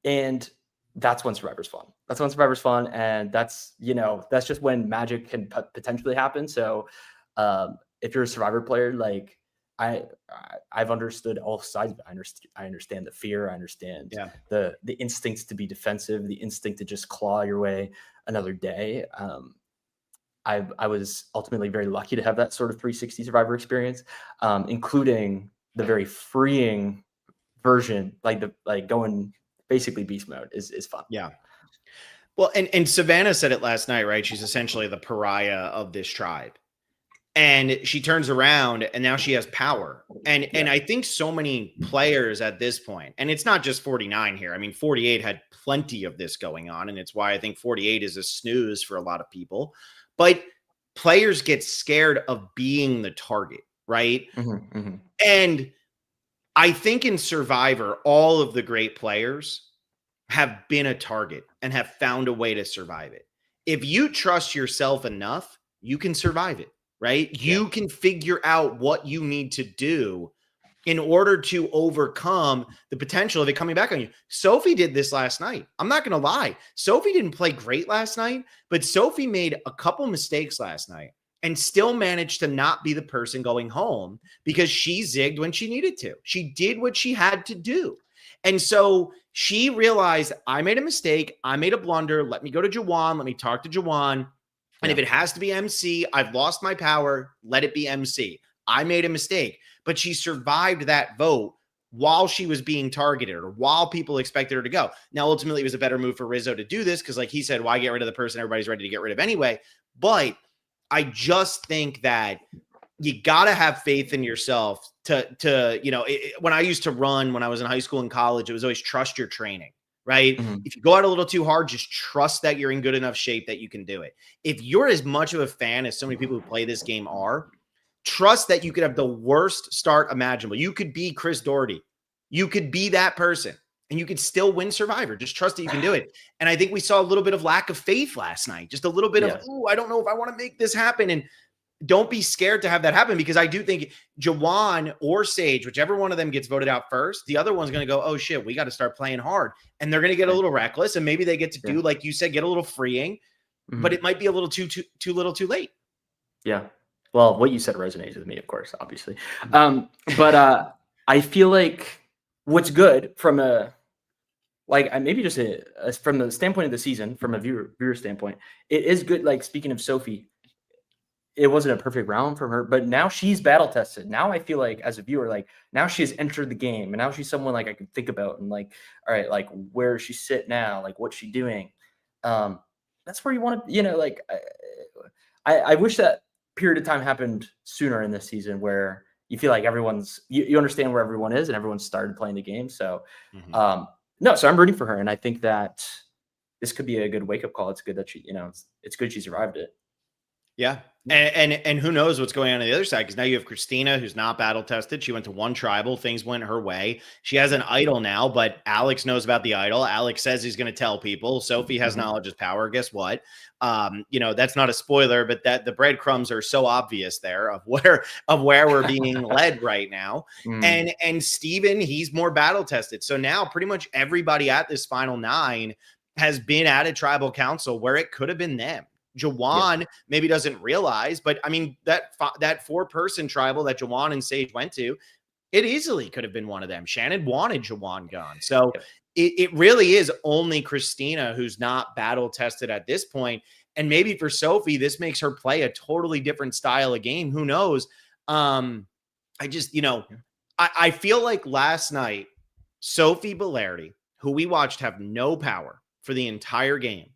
And that's when Survivor's fun. That's when Survivor's fun, and that's just when magic can potentially happen. So if you're a Survivor player, like I've understood all sides of it. I understand the fear. I understand the instincts to be defensive, the instinct to just claw your way another day. I was ultimately very lucky to have that sort of 360 Survivor experience, including the very freeing version, like going basically beast mode is fun. Yeah. Well, and Savannah said it last night, right? She's essentially the pariah of this tribe. And she turns around and now she has power. And I think so many players at this point, and it's not just 49 here. I mean, 48 had plenty of this going on. And it's why I think 48 is a snooze for a lot of people. But players get scared of being the target, right? Mm-hmm, mm-hmm. And I think in Survivor, all of the great players have been a target and have found a way to survive it. If you trust yourself enough, you can survive it. Right? You can figure out what you need to do in order to overcome the potential of it coming back on you. Sophie did this last night. I'm not going to lie. Sophie didn't play great last night, but Sophie made a couple mistakes last night and still managed to not be the person going home because she zigged when she needed to. She did what she had to do. And so she realized, I made a mistake. I made a blunder. Let me go to Jawan. Let me talk to Jawan. And if it has to be MC, I've lost my power. Let it be MC. I made a mistake, but she survived that vote while she was being targeted or while people expected her to go. Now, ultimately, it was a better move for Rizo to do this because, like he said, why get rid of the person everybody's ready to get rid of anyway? But I just think that you got to have faith in yourself when I used to run, when I was in high school and college, it was always trust your training. Right? Mm-hmm. If you go out a little too hard, just trust that you're in good enough shape that you can do it. If you're as much of a fan as so many people who play this game are, trust that you could have the worst start imaginable. You could be Chris Doherty. You could be that person and you could still win Survivor. Just trust that you can do it. And I think we saw a little bit of lack of faith last night. Just a little bit of, I don't know if I want to make this happen. And don't be scared to have that happen because I do think Jawan or Sage, whichever one of them gets voted out first, the other one's going to go, oh shit, we got to start playing hard. And they're going to get a little reckless and maybe they get to do, like you said, get a little freeing, but it might be a little too little too late. Yeah. Well, what you said resonates with me, of course, obviously. But I feel like what's good from maybe just from the standpoint of the season, from a viewer standpoint, it is good. Like speaking of Sophie, it wasn't a perfect round from her, but now she's battle tested. Now I feel like as a viewer, like now she has entered the game and now she's someone like I can think about and like, all right, like where does she sit now? Like what's she doing? That's where you want to, like I wish that period of time happened sooner in this season where you feel like everyone's, you understand where everyone is and everyone's started playing the game. So, so I'm rooting for her. And I think that this could be a good wake up call. It's good that she, it's good she survived it. Yeah. And who knows what's going on the other side? Because now you have Christina, who's not battle tested. She went to one tribal. Things went her way. She has an idol now, but Alex knows about the idol. Alex says he's going to tell people. Sophie has knowledge is power. Guess what? That's not a spoiler, but that the breadcrumbs are so obvious there of where we're being led right now. And Steven, he's more battle tested. So now pretty much everybody at this final 9 has been at a tribal council where it could have been them. Jawan maybe doesn't realize, but I mean, that 4-person tribal that Jawan and Sage went to, it easily could have been one of them. Shannon wanted Jawan gone. So it really is only Christina who's not battle tested at this point. And maybe for Sophie, this makes her play a totally different style of game. Who knows? I just, I feel like last night, Sophie Bellardi, who we watched have no power for the entire game,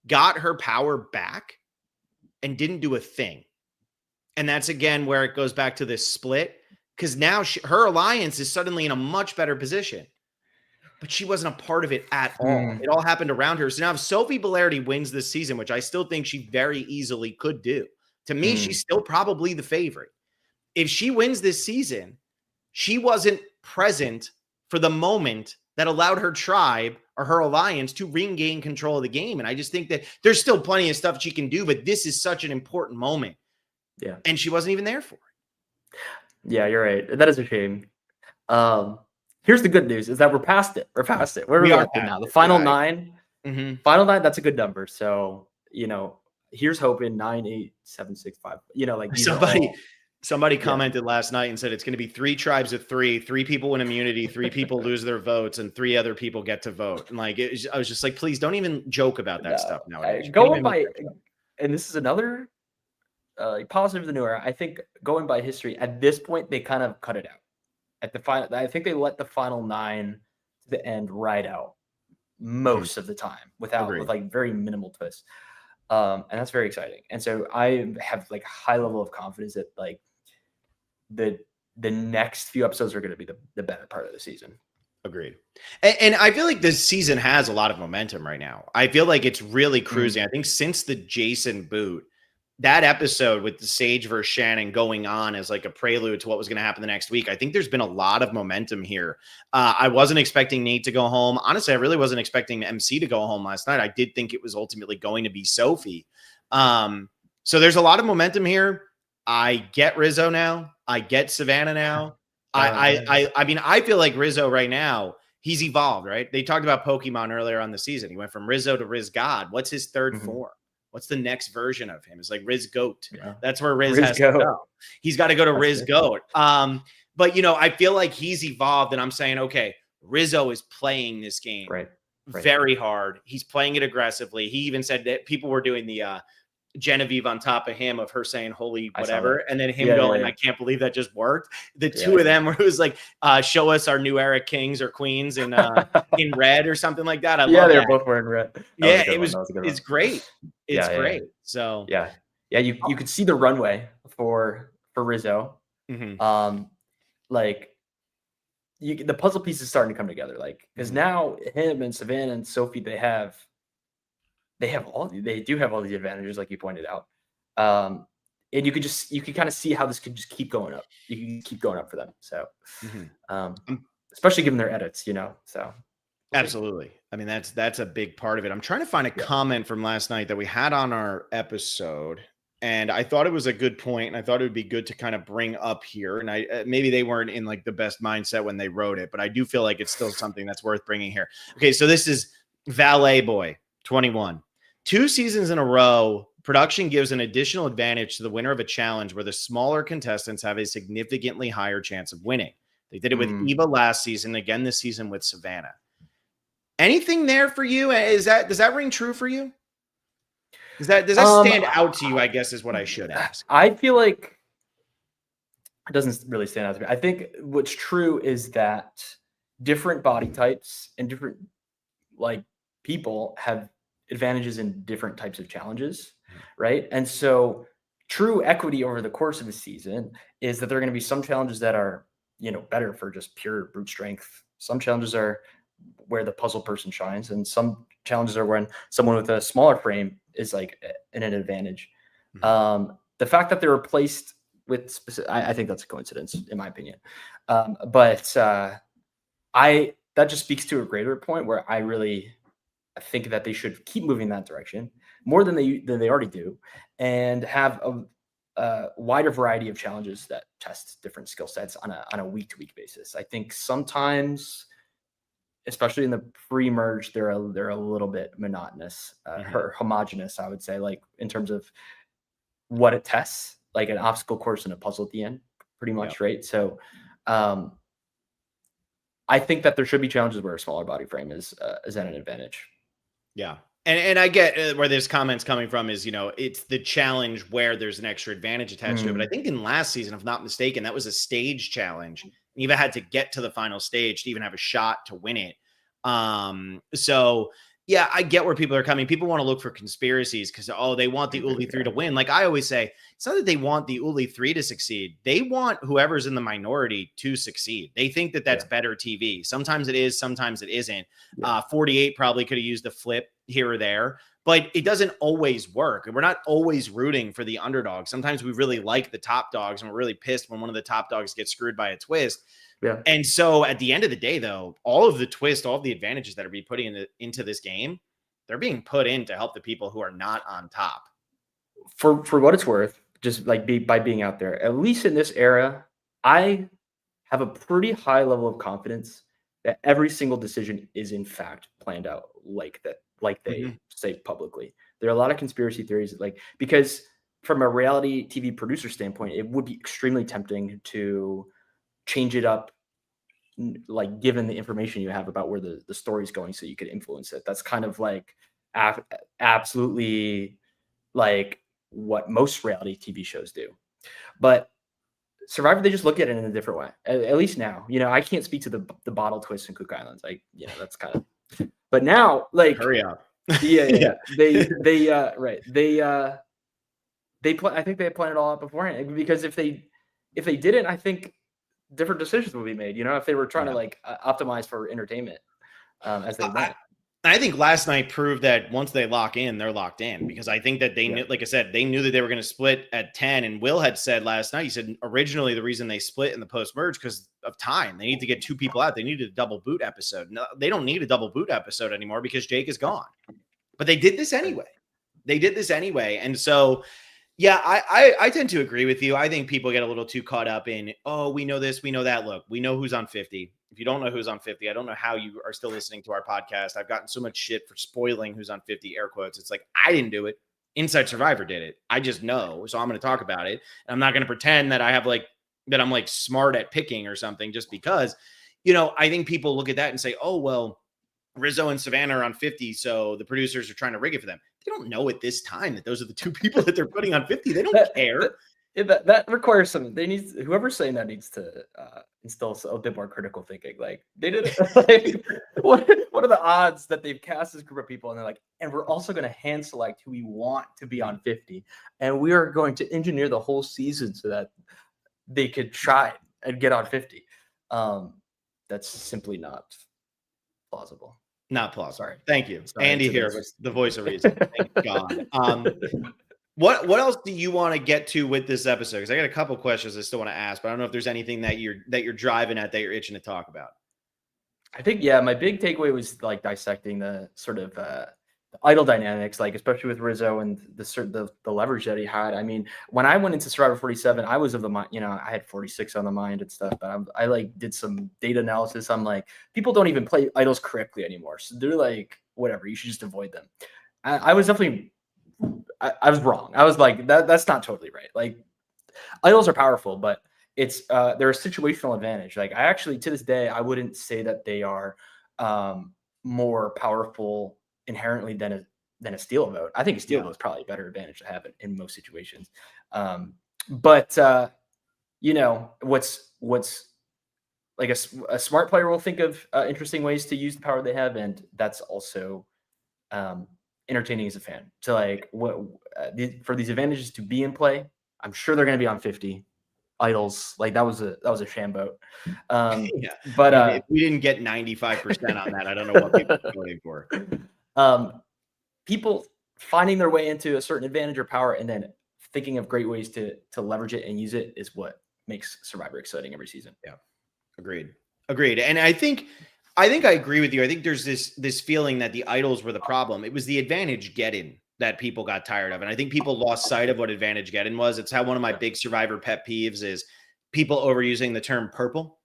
got her power back and didn't do a thing. And that's again where it goes back to this split, because now her alliance is suddenly in a much better position. But she wasn't a part of it at all. It all happened around her. So now if Sophie Bellardi wins this season, which I still think she very easily could do, to me, she's still probably the favorite. If she wins this season, she wasn't present for the moment that allowed her tribe or her alliance to regain control of the game. And I just think that there's still plenty of stuff she can do, but this is such an important moment. Yeah. And she wasn't even there for it. Yeah, you're right. That is a shame. Here's the good news is that we're past it. We're past it. Where are we at now? The final 9. Final 9, that's a good number. So, here's hoping 9, 8, 7, 6, 5. Like somebody commented last night and said it's going to be 3 tribes of 3 people win immunity, 3 people lose their votes, and 3 other people get to vote. And I was just like, please don't even joke about that stuff nowadays. Going by, and this is another positive of the new era. I think going by history at this point, they kind of cut it out at the final. I think they let the final 9 to the end ride out most of the time with like very minimal twists. And that's very exciting. And so I have like a high level of confidence that like the next few episodes are going to be the better part of the season. Agreed. And I feel like this season has a lot of momentum right now. I feel like it's really cruising. I think since the Jason boot, that episode with the Sage versus Shannon going on as like a prelude to what was going to happen the next week, I think there's been a lot of momentum here. I wasn't expecting Nate to go home. Honestly, I really wasn't expecting MC to go home last night. I did think it was ultimately going to be Sophie. So there's a lot of momentum here. I get Rizzo now. I get Savannah now. I mean, I feel like Rizzo right now, he's evolved, right? They talked about Pokemon earlier on the season. He went from Rizzo to RizGod. What's his third form? What's the next version of him? It's like RizGod. Yeah. That's where Riz has to go. He's got to go to RizGod. But, I feel like he's evolved, and I'm saying, okay, Rizzo is playing this game very hard. He's playing it aggressively. He even said that people were doing the Genevieve on top of him of her saying holy whatever, and then him going, I can't believe that just worked. The two of them where it was like, show us our new era kings or queens in red or something like that. They're both wearing red. It's great. It's great. So you could see the runway for Rizzo. Like the puzzle pieces starting to come together, like because now him and Savannah and Sophie, they do have all these advantages, like you pointed out. And you could kind of see how this could just keep going up. You can keep going up for them. So, especially given their edits, so. Absolutely. I mean, that's a big part of it. I'm trying to find a comment from last night that we had on our episode, and I thought it was a good point, and I thought it would be good to kind of bring up here. And maybe they weren't in like the best mindset when they wrote it, but I do feel like it's still something that's worth bringing here. Okay. So this is Valet Boy 21. 2 seasons in a row, production gives an additional advantage to the winner of a challenge where the smaller contestants have a significantly higher chance of winning. They did it with Eva last season, again this season with Savannah. Anything there for you? Does that ring true for you? Does that stand out to you, I guess is what I should ask. I feel like it doesn't really stand out to me. I think what's true is that different body types and different like people have advantages in different types of challenges, right? And so true equity over the course of the season is that there are going to be some challenges that are, better for just pure brute strength. Some challenges are where the puzzle person shines, and some challenges are when someone with a smaller frame is like in an advantage. The fact that they were placed with I think that's a coincidence in my opinion. But that just speaks to a greater point where I think that they should keep moving in that direction more than they already do, and have a wider variety of challenges that test different skill sets on a week-to-week basis. I think sometimes, especially in the pre-merge, they're a little bit monotonous, or homogenous, I would say, like in terms of what it tests, like an obstacle course and a puzzle at the end, pretty much, right? So I think that there should be challenges where a smaller body frame is at an advantage. Yeah. And I get where this comment's coming from is, it's the challenge where there's an extra advantage attached to it. But I think in last season, if not mistaken, that was a stage challenge. You even had to get to the final stage to even have a shot to win it. So yeah, I get where people are coming. People want to look for conspiracies because, they want the Uli 3 to win. Like I always say, it's not that they want the Uli 3 to succeed. They want whoever's in the minority to succeed. They think that that's better TV. Sometimes it is, sometimes it isn't. 48 probably could have used a flip here or there, but it doesn't always work. And we're not always rooting for the underdog. Sometimes we really like the top dogs and we're really pissed when one of the top dogs gets screwed by a twist. Yeah. And so at the end of the day, though, all of the twists, all of the advantages that are being put into this game, they're being put in to help the people who are not on top. For what it's worth, just like by being out there, at least in this era, I have a pretty high level of confidence that every single decision is in fact planned out like that, like they say publicly. There are a lot of conspiracy theories, because from a reality TV producer standpoint, it would be extremely tempting to change it up, like given the information you have about where the story's going, so you could influence it. That's kind of like absolutely like what most reality TV shows do. But Survivor, they just look at it in a different way. At least now, I can't speak to the bottle twist in Cook Islands. That's kind of. But now, like, hurry up. Yeah. Right. I think they had planned it all out beforehand, because if they didn't, I think different decisions would be made. If they were trying to optimize for entertainment as they went. I think last night proved that once they lock in, they're locked in, because I think that they knew, like I said, they knew that they were going to split at 10. And Will had said last night, he said originally the reason they split in the post-merge because of time. They need to get 2 people out. They needed a double boot episode. No, they don't need a double boot episode anymore because Jake is gone. But they did this anyway. And so, yeah, I tend to agree with you. I think people get a little too caught up in, we know this, we know that. Look, we know who's on 50. If you don't know who's on 50, I don't know how you are still listening to our podcast. I've gotten so much shit for spoiling who's on 50, air quotes. It's like, I didn't do it. Inside Survivor did it. I just know. So I'm going to talk about it. And I'm not going to pretend that I'm like smart at picking or something just because, I think people look at that and say, oh, well, Rizo and Savannah are on 50, so the producers are trying to rig it for them. They don't know at this time that those are the 2 people that they're putting on 50. They don't care. That requires some. Whoever's saying that needs to instill a bit more critical thinking. Like they did. What are the odds that they've cast this group of people and they're like, and we're also going to hand select who we want to be on 50, and we are going to engineer the whole season so that they could try and get on 50. That's simply not plausible. Not plausible. Sorry. Thank you. Sorry, Andy here, the voice of reason. Thank God. What else do you want to get to with this episode? Because I got a couple questions I still want to ask, but I don't know if there's anything that you're driving at that you're itching to talk about. I think, my big takeaway was like dissecting the sort of idol dynamics, like especially with Rizo and the leverage that he had. I mean, when I went into Survivor 47, I was of the mind, I had 46 on the mind and stuff, but I like did some data analysis. I'm like, people don't even play idols correctly anymore, so they're like, whatever, you should just avoid them. I was definitely, I was wrong. I was like, that's not totally right. Like, idols are powerful, but it's they're a situational advantage. Like, I actually, to this day, I wouldn't say that they are more powerful inherently than a steal vote. I think a steal vote is probably a better advantage to have in most situations. But what's like a smart player will think of interesting ways to use the power they have, and that's also entertaining as a fan. So like for these advantages to be in play, I'm sure they're going to be on 50 idols. Like that was a sham vote. But if we didn't get 95% on that, I don't know what people are voting for. People finding their way into a certain advantage or power and then thinking of great ways to leverage it and use it is what makes Survivor exciting every season. Yeah. Agreed. And I think I agree with you. I think there's this feeling that the idols were the problem. It was the advantage get-in that people got tired of. And I think people lost sight of what advantage get-in was. It's how one of my big Survivor pet peeves is people overusing the term purple.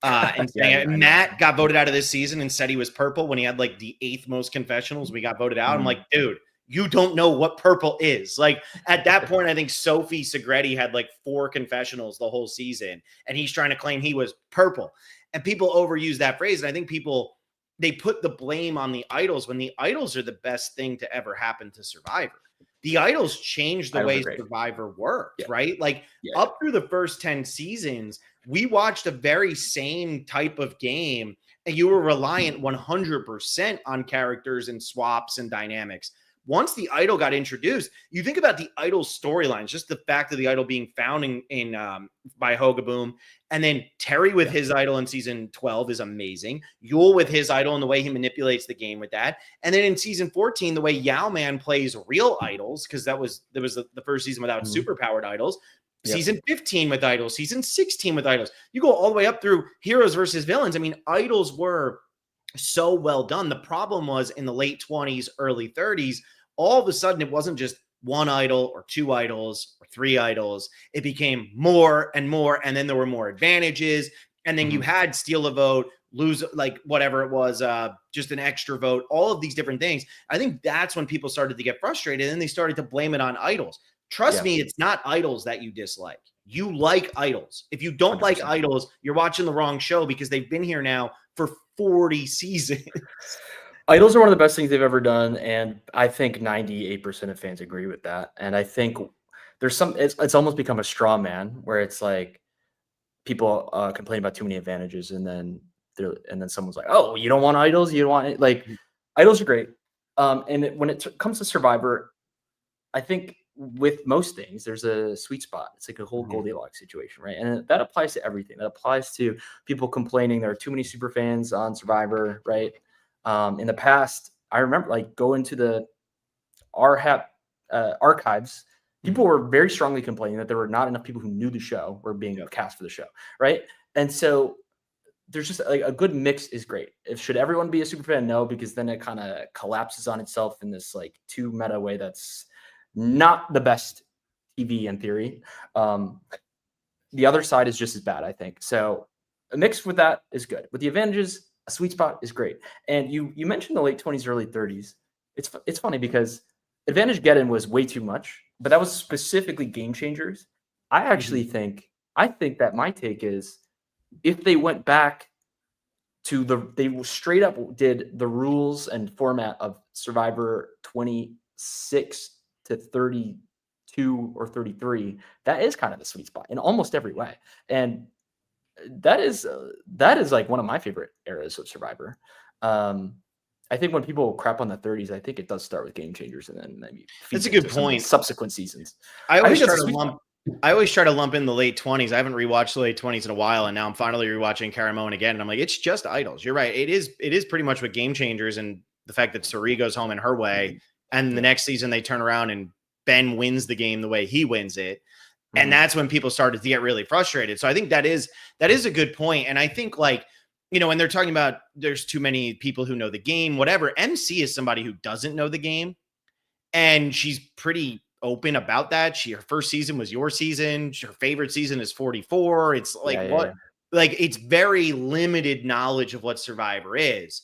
And Matt got voted out of this season and said he was purple when he had like the 8th most confessionals. We got voted out. I'm like, dude, you don't know what purple is. Like at that point, I think Sophie Segretti had like 4 confessionals the whole season, and he's trying to claim he was purple. And people overuse that phrase. And I think people they put the blame on the idols when the idols are the best thing to ever happen to Survivor. The idols changed the way Survivor worked, right? Like up through the first 10 seasons, we watched a very same type of game, and you were reliant 100% on characters and swaps and dynamics. Once the idol got introduced, you think about the idol storylines, just the fact of the idol being found in by Hogaboom, and then Terry with his idol in season 12 is amazing. Yul with his idol and the way he manipulates the game with that, and then in season 14, the way Yao Man plays real idols, because there was the first season without superpowered idols. Season 15 with idols, season 16 with idols. You go all the way up through heroes versus villains. I mean, idols were so well done. The problem was in the late 20s, early 30s. All of a sudden, it wasn't just one idol or two idols or three idols. It became more and more. And then there were more advantages. And then you had steal a vote, lose, like whatever it was, just an extra vote, all of these different things. I think that's when people started to get frustrated and they started to blame it on idols. Trust me, it's not idols that you dislike. You like idols. If you don't 100%. Like idols, you're watching the wrong show because they've been here now for 40 seasons. Idols are one of the best things they've ever done, and I think 98% of fans agree with that. And I think there's it's almost become a straw man where it's like people complain about too many advantages, and then someone's like, "Oh, you don't want idols? You don't want it?" Like idols are great. And when it comes to Survivor, I think with most things, there's a sweet spot. It's like a whole Goldilocks situation, right? And that applies to everything. That applies to people complaining there are too many super fans on Survivor, right? In the past, I remember like going to the RHAP archives. People were very strongly complaining that there were not enough people who knew the show were being cast for the show, right? And so there's just like a good mix is great. Should everyone be a super fan? No, because then it kind of collapses on itself in this like too meta way that's not the best TV in theory. The other side is just as bad, I think. So a mix with that is good. With the advantages, a sweet spot is great. And you mentioned the late 20s, early 30s. It's funny because Advantage Get-In was way too much, but that was specifically Game Changers. I actually think that my take is if they went back to they straight up did the rules and format of Survivor 26 to 32 or 33, that is kind of the sweet spot in almost every way. And that is like one of my favorite eras of Survivor. I think when people crap on the 30s, I think it does start with Game Changers, and then maybe that's a good point. Subsequent seasons. I always try to lump in the late 20s. I haven't rewatched the late 20s in a while, and now I'm finally rewatching Caramoan again, and I'm like, it's just idols. You're right. It is pretty much with Game Changers, and the fact that Suri goes home in her way, and the next season they turn around and Ben wins the game the way he wins it. And that's when people started to get really frustrated. So I think that is a good point. And I think like, you know, when they're talking about there's too many people who know the game, whatever, MC is somebody who doesn't know the game. And she's pretty open about that. Her first season was your season. Her favorite season is 44. It's like like it's very limited knowledge of what Survivor is.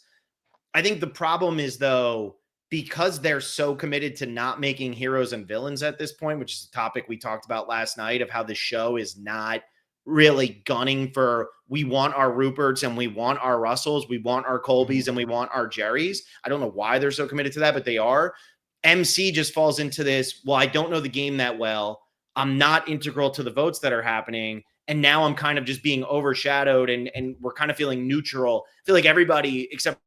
I think the problem is though, because they're so committed to not making heroes and villains at this point, which is a topic we talked about last night of how the show is not really gunning for, we want our Ruperts and we want our Russells, we want our Colbys and we want our Jerrys. I don't know why they're so committed to that, but they are. MC just falls into this, well, I don't know the game that well. I'm not integral to the votes that are happening. And now I'm kind of just being overshadowed and we're kind of feeling neutral. I feel like everybody except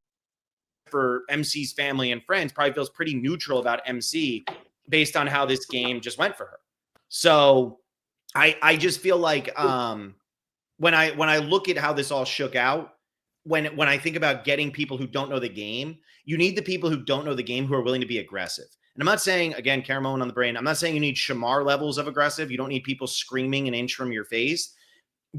for MC's family and friends probably feels pretty neutral about MC based on how this game just went for her. So I just feel like when I look at how this all shook out, when I think about getting people who don't know the game, you need the people who don't know the game who are willing to be aggressive. And I'm not saying, again, Caramoan on the brain, I'm not saying you need Shamar levels of aggressive. You don't need people screaming an inch from your face.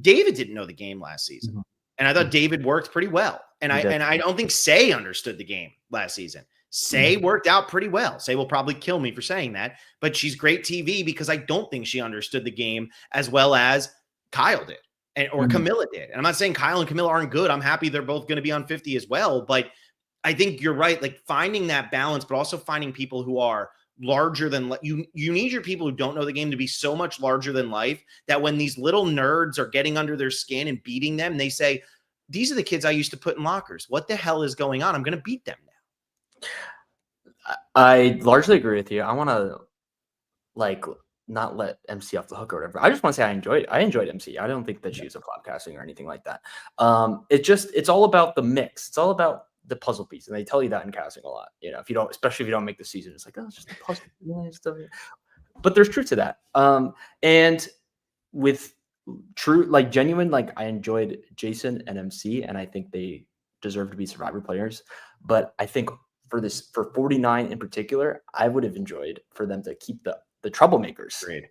David didn't know the game last season. And I thought David worked pretty well. And I don't think Say understood the game last season. Say worked out pretty well. Say will probably kill me for saying that, but she's great TV because I don't think she understood the game as well as Kyle did or Camilla did. And I'm not saying Kyle and Camilla aren't good. I'm happy they're both going to be on 50 as well. But I think you're right. Like finding that balance, but also finding people who are larger than you need your people who don't know the game to be so much larger than life that when these little nerds are getting under their skin and beating them, they say, these are the kids I used to put in lockers. What the hell is going on? I'm going to beat them now. I largely agree with you. I want to like not let MC off the hook or whatever. I just want to say I enjoyed MC. I don't think that she was a flop casting or anything like that. It's all about the mix. It's all about the puzzle piece, and they tell you that in casting a lot. You know, especially if you don't make the season, it's like, oh, it's just a puzzle. But there's truth to that. And with true, like genuine, like I enjoyed Jason and MC, and I think they deserve to be Survivor players. But I think for 49 in particular, I would have enjoyed for them to keep the troublemakers. Great.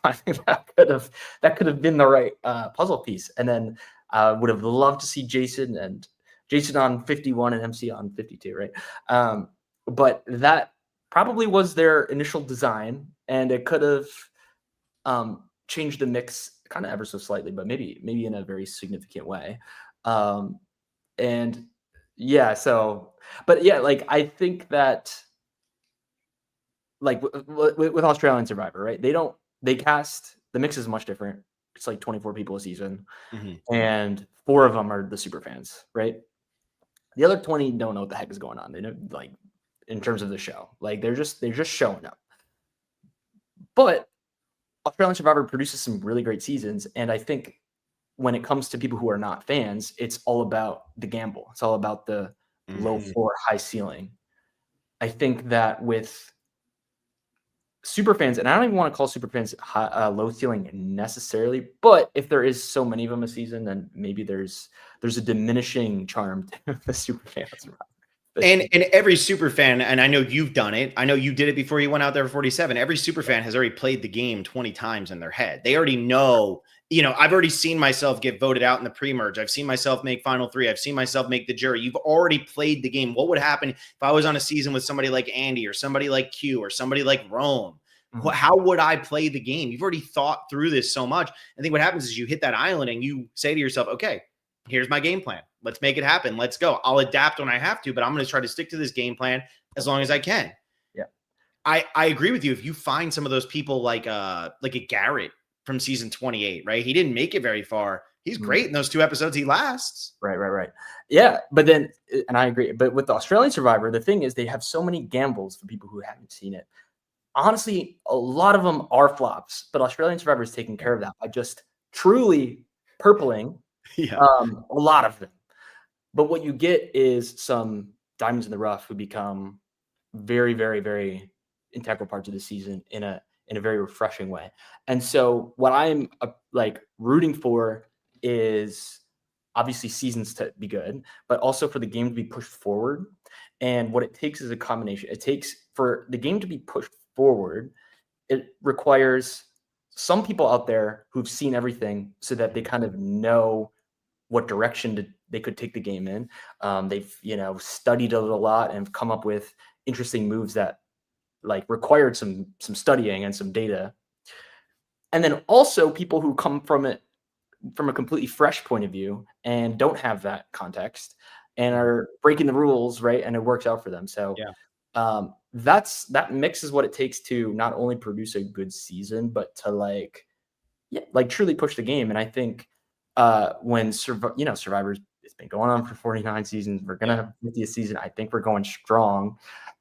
I think that could have been the right puzzle piece. And then would have loved to see Jason on 51 and MC on 52, right? But that probably was their initial design, and it could have changed the mix kind of ever so slightly, but maybe in a very significant way. And yeah, but yeah, like I think that like with Australian Survivor, right? They cast, the mix is much different. It's like 24 people a season, and 4 of them are the super fans, right? The other 20 don't know what the heck is going on. They don't, like, in terms of the show, like they're just showing up. But Australian Survivor produces some really great seasons, and I think when it comes to people who are not fans, it's all about the gamble. It's all about the low floor, high ceiling. I think that with super fans, and I don't even want to call super fans low ceiling necessarily, but if there is so many of them a season, then maybe there's a diminishing charm to the super fans. And every super fan, and I know you've done it, I know you did it before you went out there for 47. Every super fan has already played the game 20 times in their head. They already know, I've already seen myself get voted out in the pre-merge. I've seen myself make final 3. I've seen myself make the jury. You've already played the game. What would happen if I was on a season with somebody like Andy or somebody like Q or somebody like Rome? How would I play the game? You've already thought through this so much. I think what happens is you hit that island and you say to yourself, okay, here's my game plan. Let's make it happen. Let's go. I'll adapt when I have to, but I'm going to try to stick to this game plan as long as I can. Yeah. I agree with you. If you find some of those people like a Garrett from season 28, right? He didn't make it very far. He's great in those 2 episodes he lasts. Right. Yeah. But then, and I agree, but with the Australian Survivor, the thing is they have so many gambles for people who haven't seen it. Honestly, a lot of them are flops, but Australian Survivor is taking care of that by just truly purpling a lot of them. But what you get is some diamonds in the rough who become very, very, very integral parts of the season in a very refreshing way. And so what I'm rooting for is obviously seasons to be good, but also for the game to be pushed forward. And what it takes is a combination. It takes, for the game to be pushed forward, it requires some people out there who've seen everything so that they kind of know what direction they could take the game in. They've, studied it a lot and come up with interesting moves that required some studying and some data. And then also people who come from it from a completely fresh point of view and don't have that context and are breaking the rules, right? And it works out for them. So that mix is what it takes to not only produce a good season, but to truly push the game. And I think when Survivor's, it's been going on for 49 seasons. We're gonna have 50th season. I think we're going strong.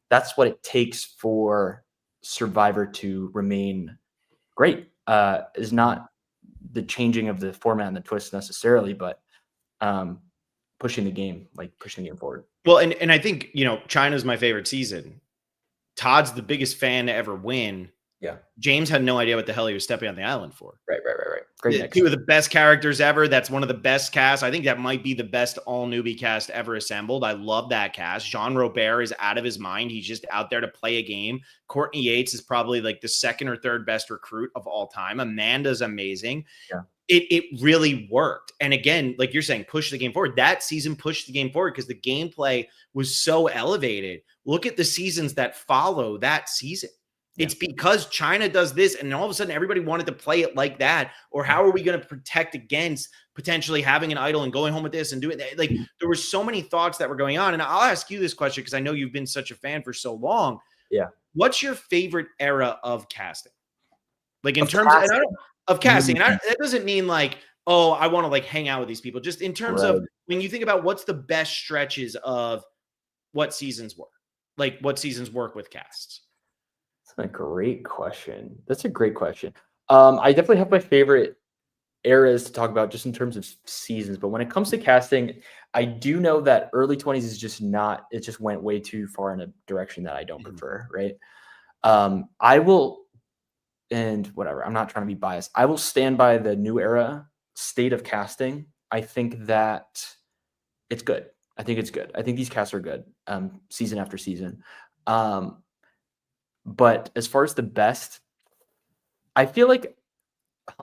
That's what it takes for Survivor to remain great. Is not the changing of the format and the twist necessarily, but pushing the game forward. Well, and I think, China's my favorite season. Todd's the biggest fan to ever win. Yeah. James had no idea what the hell he was stepping on the island for. Right. Great. 2 of the best characters ever. That's one of the best casts. I think that might be the best all newbie cast ever assembled. I love that cast. Jean Robert is out of his mind. He's just out there to play a game. Courtney Yates is probably the 2nd or 3rd best recruit of all time. Amanda's amazing. Yeah. It really worked. And again, like you're saying, push the game forward. That season pushed the game forward because the gameplay was so elevated. Look at the seasons that follow that season. It's because China does this, and all of a sudden everybody wanted to play it like that. Or how are we going to protect against potentially having an idol and going home with this and doing that? There were so many thoughts that were going on. And I'll ask you this question because I know you've been such a fan for so long. Yeah. What's your favorite era of casting? In terms of casting. And that doesn't mean oh, I want to like hang out with these people. Just in terms Right. of when you think about what's the best stretches of what seasons work, like what seasons work with casts. That's a great question. That's a great question. I definitely have my favorite eras to talk about just in terms of seasons, but when it comes to casting, I do know that early 20s is just not, it just went way too far in a direction that I don't Mhm. prefer, right? I will, and whatever, I'm not trying to be biased. I will stand by the new era state of casting. I think that it's good. I think it's good. I think these casts are good, season after season. Um, but as far as the best, I feel like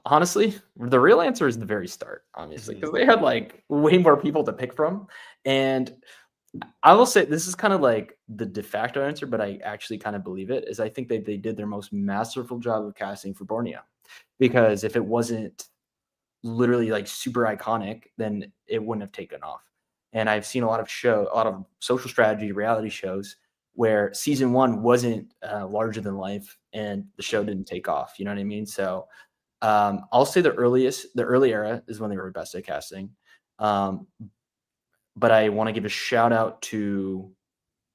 honestly, the real answer is the very start, obviously, Mhm. because they had like way more people to pick from. And I will say this is kind of like the de facto answer, but I actually kind of believe it. Is I think they did their most masterful job of casting for Borneo, because if it wasn't literally like super iconic, then it wouldn't have taken off. And I've seen a lot of social strategy reality shows where season one wasn't larger than life, and the show didn't take off. You know what I mean? So I'll say the early era is when they were best at casting. Um, but I want to give a shout out to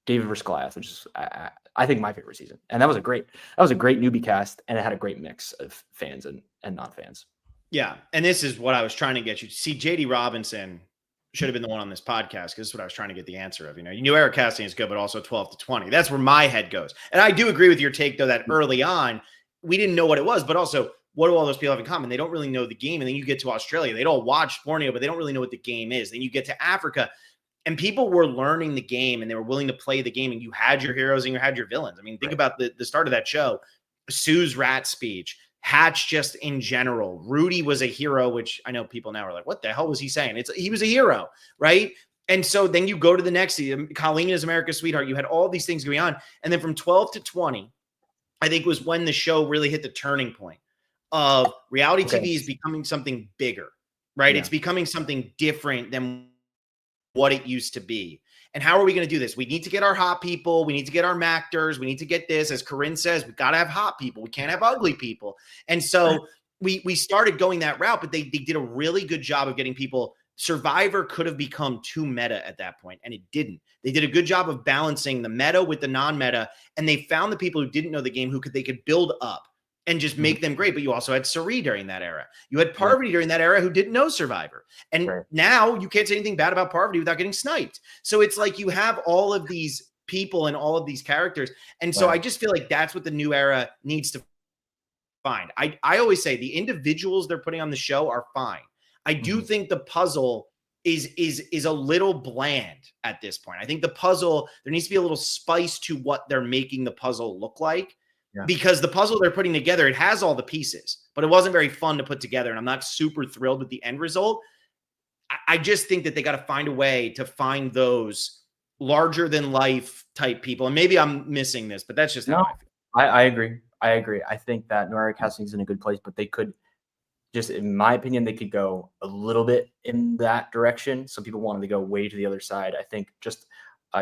David vs. Goliath, which is I think my favorite season, and that was a great newbie cast, and it had a great mix of fans and non fans. Yeah, and this is what I was trying to get you to see. JD Robinson should have been the one on this podcast because this is what I was trying to get the answer of. You knew era casting is good, but also 12 to 20. That's where my head goes. And I do agree with your take, though, that early on, we didn't know what it was, but also what do all those people have in common? They don't really know the game. And then you get to Australia, they don't watch Borneo, but they don't really know what the game is. Then you get to Africa, and people were learning the game and they were willing to play the game. And you had your heroes and you had your villains. I mean, think about the start of that show, Sue's rat speech, Hatch just in general. Rudy was a hero, which I know people now are like, what the hell was he saying? He was a hero, right? And so then you go to the next season, Colleen is America's sweetheart. You had all these things going on. And then from 12 to 20, I think was when the show really hit the turning point of reality Okay. TV is becoming something bigger, right? Yeah. It's becoming something different than what it used to be. And how are we going to do this? We need to get our hot people. We need to get our actors. We need to get this. As Corinne says, we've got to have hot people. We can't have ugly people. And so we started going that route, but they did a really good job of getting people. Survivor could have become too meta at that point, and it didn't. They did a good job of balancing the meta with the non-meta, and they found the people who didn't know the game who they could build up and just make them great. But you also had Sari during that era. You had Parvati during that era who didn't know Survivor. And now you can't say anything bad about Parvati without getting sniped. So it's like you have all of these people and all of these characters. And so I just feel like that's what the new era needs to find. I always say the individuals they're putting on the show are fine. I do think the puzzle is a little bland at this point. I think the puzzle, there needs to be a little spice to what they're making the puzzle look like. Yeah. Because the puzzle they're putting together, it has all the pieces, but it wasn't very fun to put together. And I'm not super thrilled with the end result. I just think that they got to find a way to find those larger than life type people. And maybe I'm missing this, but that's just how I feel. I agree. I agree. I think that Noir casting is in a good place, but they could just, in my opinion, they could go a little bit in that direction. Some people wanted to go way to the other side. I think just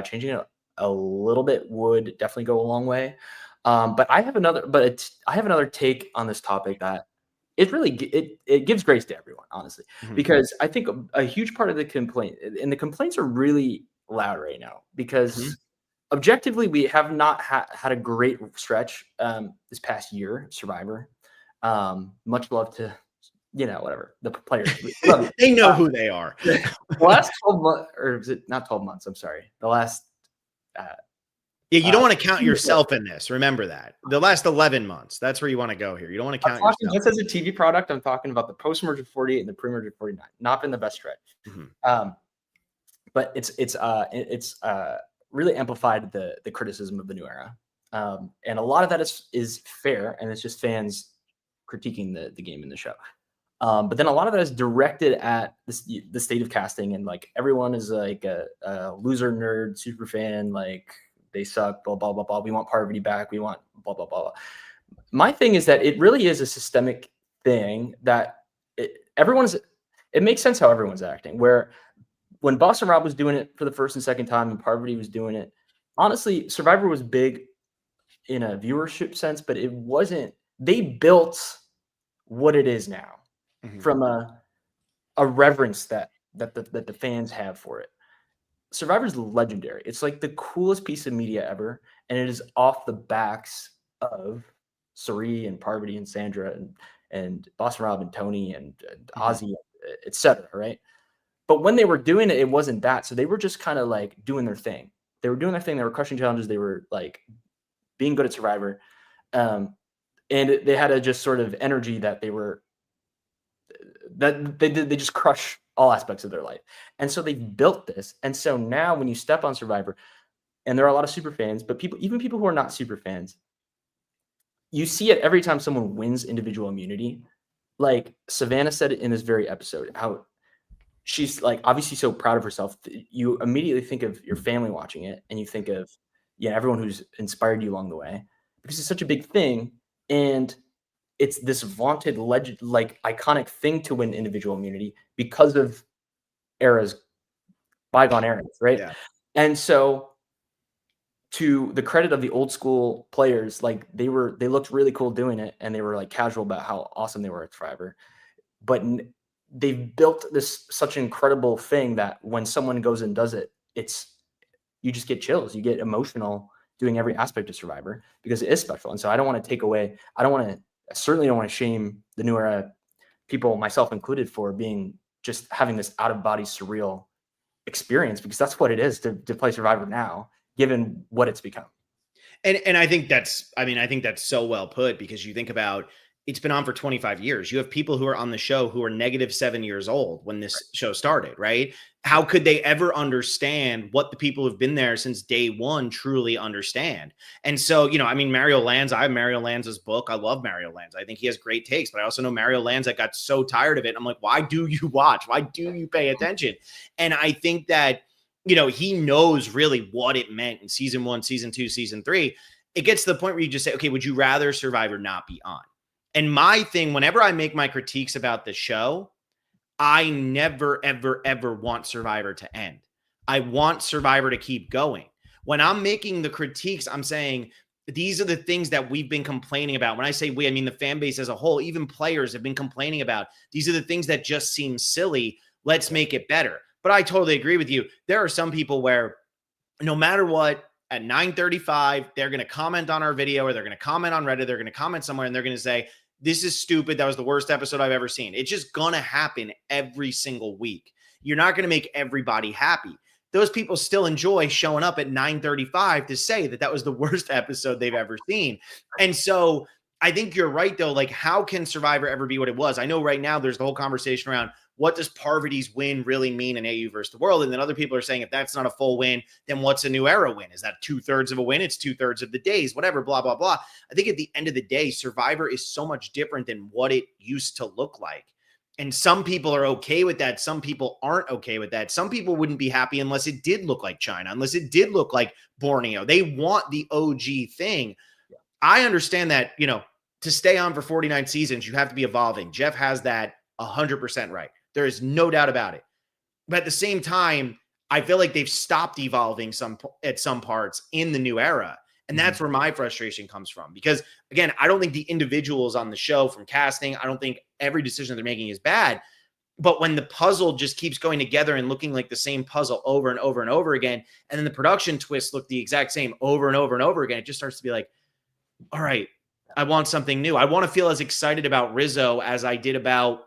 changing it a little bit would definitely go a long way. But I have another take on this topic that it gives grace to everyone, honestly, because I think a huge part of the complaint, and the complaints are really loud right now, because objectively we have not had a great stretch this past year, Survivor. Much love to whatever the players. They know who they are. The last 12 months, or is it not 12 months? I'm sorry. The last. Yeah, you don't want to count yourself in this. Remember that. The last 11 months. That's where you want to go here. You don't want to count yourself. Just as a TV product, I'm talking about the post-merger 48 and the pre-merger 49. Not been the best stretch. But it's really amplified the criticism of the new era. And a lot of that is fair, and it's just fans critiquing the game in the show. But then a lot of that is directed at the state of casting, and like everyone is like a loser nerd super fan, like they suck, blah blah blah blah. We want Parvati back. We want blah blah blah. My thing is that it really is a systemic thing that it makes sense how everyone's acting. Where when Boston Rob was doing it for the first and second time, and Parvati was doing it, honestly, Survivor was big in a viewership sense, but it wasn't. They built what it is now. From a a reverence that the fans have for it. Survivor's legendary. It's like the coolest piece of media ever, and it is off the backs of Suri and Parvati and Sandra and Boston Rob and Tony and Ozzy, etc. Right? But when they were doing it, it wasn't that. So they were just kind of like doing their thing. They were doing their thing. They were crushing challenges. They were like being good at Survivor, and they had a just sort of energy that they just crush all aspects of their life. And so they built this. And so now when you step on Survivor, and there are a lot of super fans, but even people who are not super fans, you see it every time someone wins individual immunity. Like Savannah said it in this very episode, how she's like obviously so proud of herself. You immediately think of your family watching it, and you think of everyone who's inspired you along the way, because it's such a big thing. And it's this vaunted legend, like iconic thing to win individual immunity because of bygone eras, right? Yeah. And so, to the credit of the old school players, like they looked really cool doing it, and they were like casual about how awesome they were at Survivor. But they've built this such an incredible thing that when someone goes and does it, you just get chills, you get emotional doing every aspect of Survivor because it is special. And so I don't want to take away. I certainly don't want to shame the new era people, myself included, for being just having this out of body surreal experience, because that's what it is to play Survivor now, given what it's become. And I think that's so well put, because you think about, it's been on for 25 years. You have people who are on the show who are -7 years old when this show started, right? How could they ever understand what the people who've been there since day one truly understand? And so, Mario Lanza, I have Mario Lanza's book. I love Mario Lanza. I think he has great takes, but I also know Mario Lanza got so tired of it. I'm like, why do you watch? Why do you pay attention? And I think that, he knows really what it meant in season 1, season 2, season 3. It gets to the point where you just say, okay, would you rather Survivor not be on? And my thing, whenever I make my critiques about the show, I never, ever, ever want Survivor to end. I want Survivor to keep going. When I'm making the critiques, I'm saying these are the things that we've been complaining about. When I say we, I mean the fan base as a whole, even players have been complaining about. These are the things that just seem silly. Let's make it better. But I totally agree with you. There are some people where no matter what, at 9:35, they're going to comment on our video, or they're going to comment on Reddit, they're going to comment somewhere, and they're going to say, this is stupid. That was the worst episode I've ever seen. It's just going to happen every single week. You're not going to make everybody happy. Those people still enjoy showing up at 9:35 to say that was the worst episode they've ever seen. And so I think you're right, though. Like, how can Survivor ever be what it was? I know right now there's the whole conversation around, what does Parvati's win really mean in AU versus the world? And then other people are saying, if that's not a full win, then what's a new era win? Is that 2/3 of a win? It's 2/3 of the days, whatever, blah, blah, blah. I think at the end of the day, Survivor is so much different than what it used to look like. And some people are okay with that. Some people aren't okay with that. Some people wouldn't be happy unless it did look like China, unless it did look like Borneo. They want the OG thing. I understand that, to stay on for 49 seasons, you have to be evolving. Jeff has that 100% right. There is no doubt about it. But at the same time, I feel like they've stopped evolving at some parts in the new era. And that's where my frustration comes from. Because, again, I don't think the individuals on the show, from casting, I don't think every decision they're making is bad. But when the puzzle just keeps going together and looking like the same puzzle over and over and over again, and then the production twists look the exact same over and over and over again, it just starts to be like, all right, I want something new. I want to feel as excited about Rizo as I did about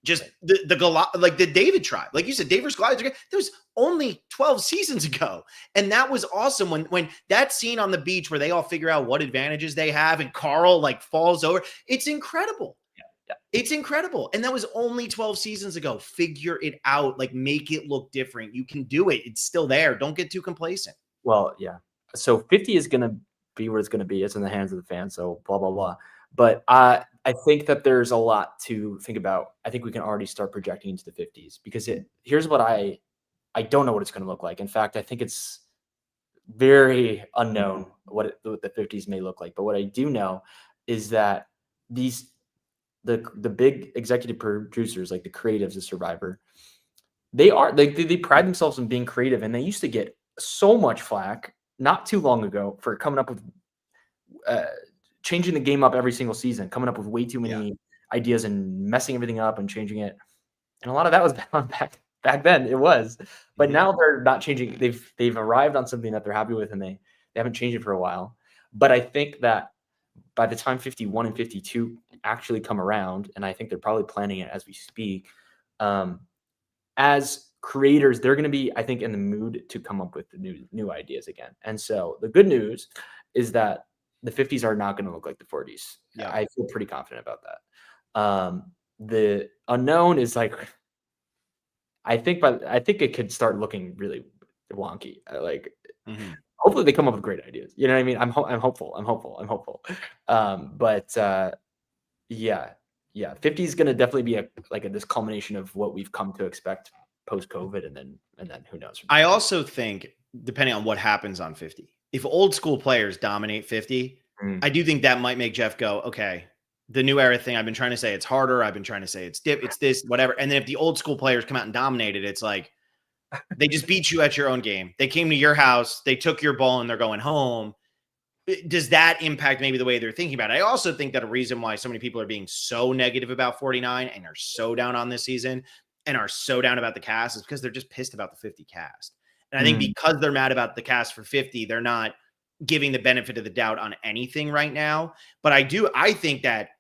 just the David tribe. Like you said, David's Goliath. There was only 12 seasons ago. And that was awesome. When that scene on the beach where they all figure out what advantages they have and Carl like falls over, it's incredible. Yeah. It's incredible. And that was only 12 seasons ago. Figure it out. Like, make it look different. You can do it. It's still there. Don't get too complacent. Well, yeah. So 50 is going to be where it's going to be. It's in the hands of the fans. So blah, blah, blah. But I think that there's a lot to think about. I think we can already start projecting into the 50s, because here's what I don't know what it's going to look like. In fact, I think it's very unknown what the 50s may look like. But what I do know is that the big executive producers, like the creatives of Survivor, they pride themselves on being creative, and they used to get so much flack not too long ago for coming up with changing the game up every single season, coming up with way too many ideas and messing everything up and changing it. And a lot of that was back then. It was. But Mhm. now they're not changing. They've arrived on something that they're happy with, and they haven't changed it for a while. But I think that by the time 51 and 52 actually come around, and I think they're probably planning it as we speak, um, as creators, they're going to be, I think, in the mood to come up with the new ideas again. And so the good news is that the 50s are not going to look like the 40s. Yeah. I feel pretty confident about that. The unknown is like, I think it could start looking really wonky. Like, Mhm. hopefully they come up with great ideas. You know what I mean? I'm hopeful. But yeah, yeah, 50 is going to definitely be this culmination of what we've come to expect post COVID, and then who knows from I there. also think, depending on what happens on 50, if old school players dominate 50, Mm, I do think that might make Jeff go, okay, the new era thing, I've been trying to say it's harder. I've been trying to say it's this, whatever. And then if the old school players come out and dominate it, it's like they just beat you at your own game. They came to your house, they took your ball, and they're going home. Does that impact maybe the way they're thinking about it? I also think that a reason why so many people are being so negative about 49 and are so down on this season and are so down about the cast is because they're just pissed about the 50 cast. And I think mm, because they're mad about the cast for 50, they're not giving the benefit of the doubt on anything right now. But I think that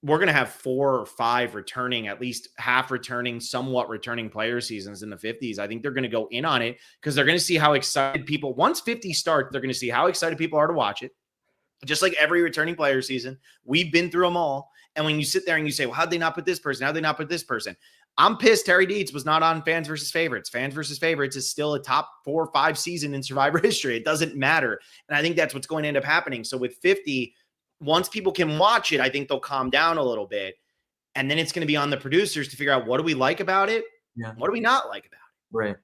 we're going to have 4 or 5 returning, at least half returning, somewhat returning player seasons in the 50s. I think they're going to go in on it because they're going to see how excited people, once 50 starts, they're going to see how excited people are to watch it. Just like every returning player season, we've been through them all. And when you sit there and you say, well, how'd they not put this person? How'd they not put this person? I'm pissed Terry Deeds was not on Fans versus Favorites. Fans versus Favorites is still a top 4 or 5 season in Survivor history. It doesn't matter. And I think that's what's going to end up happening. So with 50, once people can watch it, I think they'll calm down a little bit. And then it's going to be on the producers to figure out, what do we like about it? yeah, What do we not like about right.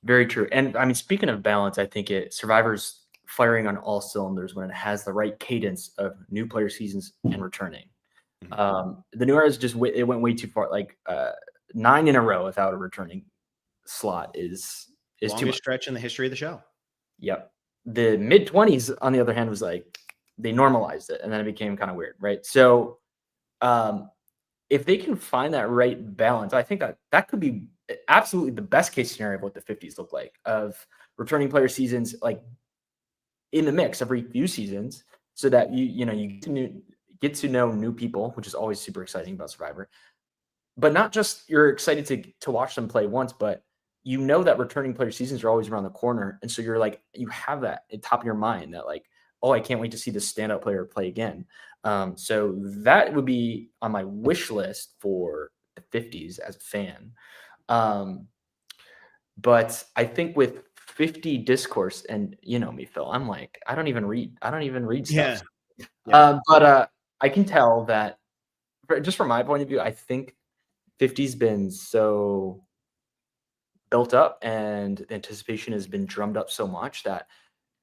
Very true. And I mean, speaking of balance, I think Survivor's firing on all cylinders when it has the right cadence of new player seasons and returning. it? Mhm. The new era is just it went way too far. Like 9 in a row without a returning slot is too Longest much. stretch in the history of the show. Yep. The mid-20s, on the other hand, was like they normalized it, and then it became kind of weird, right? So um, if they can find that right balance, I think that could be absolutely the best case scenario of what the 50s look like, of returning player seasons like in the mix every few seasons, so that you get to know new people, which is always super exciting about Survivor. But not just you're excited to watch them play once, but you know that returning player seasons are always around the corner, and so you're like, you have that at top of your mind that like, oh, I can't wait to see this standout player play again. So that would be on my wish list for the 50s as a fan. Um, but I think with 50 discourse, and you know me, Phil, I'm like, I don't even read stuff. Yeah. Yeah. But I can tell that just from my point of view, I think 50's been so built up and anticipation has been drummed up so much that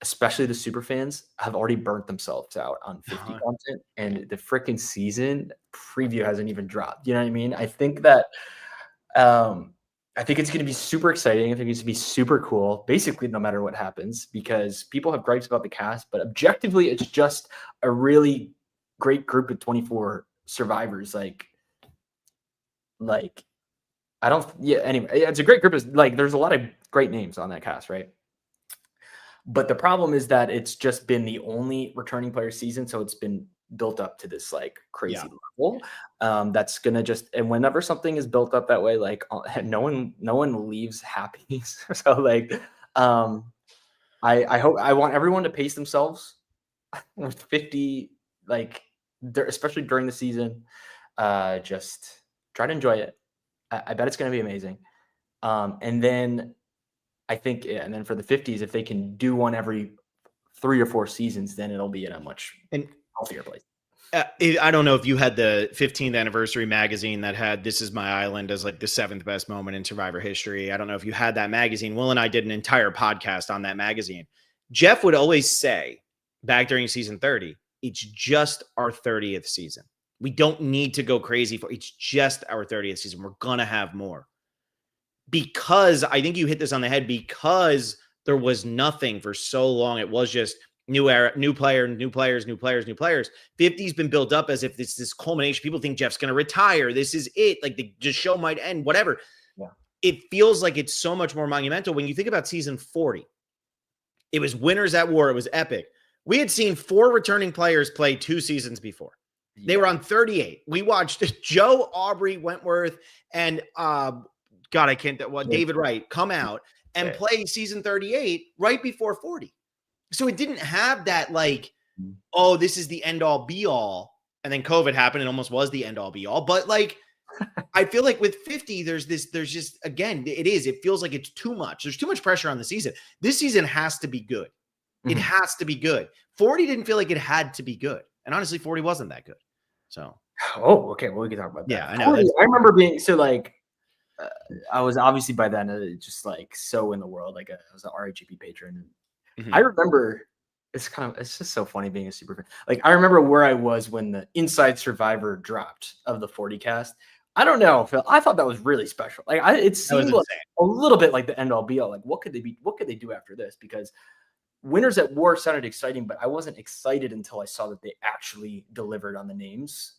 especially the super fans have already burnt themselves out on 50 Uh-huh. content, and the freaking season preview hasn't even dropped. You know what I mean? Um I think it's going to be super exciting. I think it's going to be super cool, basically, no matter what happens, because people have gripes about the cast, but objectively, it's just a really great group of 24 survivors. Like I don't. Yeah. Anyway, it's a great group. Like, there's a lot of great names on that cast, right? But the problem is that it's just been the only returning player season, so it's been built up to this like Yeah. crazy level. That's gonna just, and whenever something is built up that way, like no one leaves happy. So like, um, I want everyone to pace themselves with 50, like especially during the season. Just try to enjoy it. I bet it's gonna be amazing. And then I think, yeah, and then for the 50s, if they can do one every 3 or 4 seasons, then it'll be in a much And healthier place. I don't know if you had the 15th anniversary magazine that had "This Is My Island" as like the 7th best moment in Survivor history. I don't know if you had that magazine. Will and I did an entire podcast on that magazine. Jeff would always say back during season 30, it's just our 30th season. We don't need to go crazy for it's just our 30th season. We're going to have more. Because I think you hit this on the head, because there was nothing for so long. It was just New era, new player, new players, new players, new players. 50's been built up as if it's this culmination. People think Jeff's going to retire. This is it. Like the show might end, whatever. Yeah. It feels like it's so much more monumental. When you think about season 40, it was winners at war. It was epic. We had seen 4 returning players play 2 seasons before. They were on 38. We watched Joe, Aubrey, Wentworth, and David Wright come out and play season 38 right before 40. So it didn't have that like, oh, this is the end all be all. And then COVID happened and almost was the end all be all. But like, I feel like with 50, there's just, again, it feels like it's too much. There's too much pressure on the season. This season has to be good. It has to be good. 40 didn't feel like it had to be good. And honestly, 40 wasn't that good. So. Oh, okay. Well, we can talk about that. Yeah, I know. I remember being, so like, I was obviously by then just like so in the world. Like I was an RHGP patron. And I remember it's just so funny being a super fan. Like I remember where I was when the Inside Survivor dropped of the 40 cast. I don't know, Phil. I thought that was really special. Like it seemed like a little bit like the end all be all. Like what could they do after this? Because Winners at War sounded exciting, but I wasn't excited until I saw that they actually delivered on the names,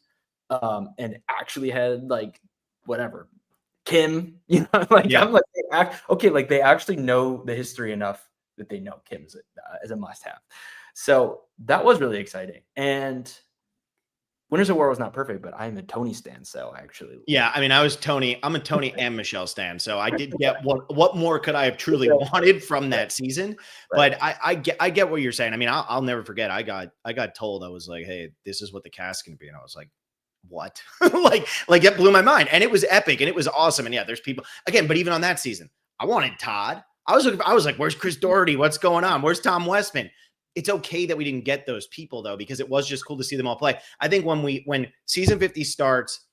and actually had like whatever Kim. You know, like I'm like okay, like they actually know the history enough that they know Kim is a must-have. So that was really exciting. And Winners at War was not perfect, but I'm a Tony stan, so actually. Yeah, I mean, I'm a Tony and Michelle stan, so I did get what more could I have truly wanted from that season? But I get what you're saying. I mean, I'll never forget. I got told, I was like, hey, this is what the cast is going to be, and I was like, what? like it blew my mind, and it was epic, and it was awesome. And yeah, there's people again, but even on that season, I wanted Todd. I was like, where's Chris Doherty? What's going on? Where's Tom Westman? It's okay that we didn't get those people though, because it was just cool to see them all play. I think when season 50 starts,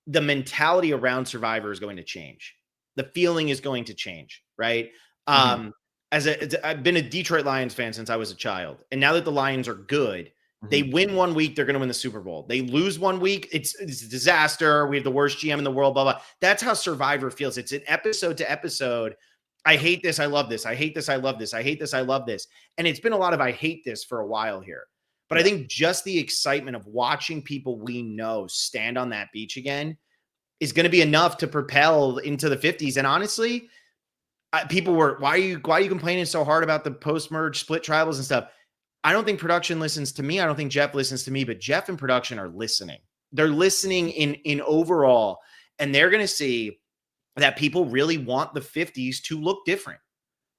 the mentality around Survivor is going to change. The feeling is going to change, right? I've been a Detroit Lions fan since I was a child, and now that the Lions are good, they win one week, they're going to win the Super Bowl. They lose one week, it's a disaster. We have the worst GM in the world, blah blah. That's how Survivor feels. It's an episode to episode. I hate this. I love this. I hate this. I love this. I hate this. I love this. And it's been a lot of I hate this for a while here. But I think just the excitement of watching people we know stand on that beach again is going to be enough to propel into the 50s. And honestly, people were, why are you complaining so hard about the post-merge split tribals and stuff? I don't think production listens to me. I don't think Jeff listens to me, but Jeff and production are listening. They're listening in overall, and they're going to see that people really want the 50s to look different.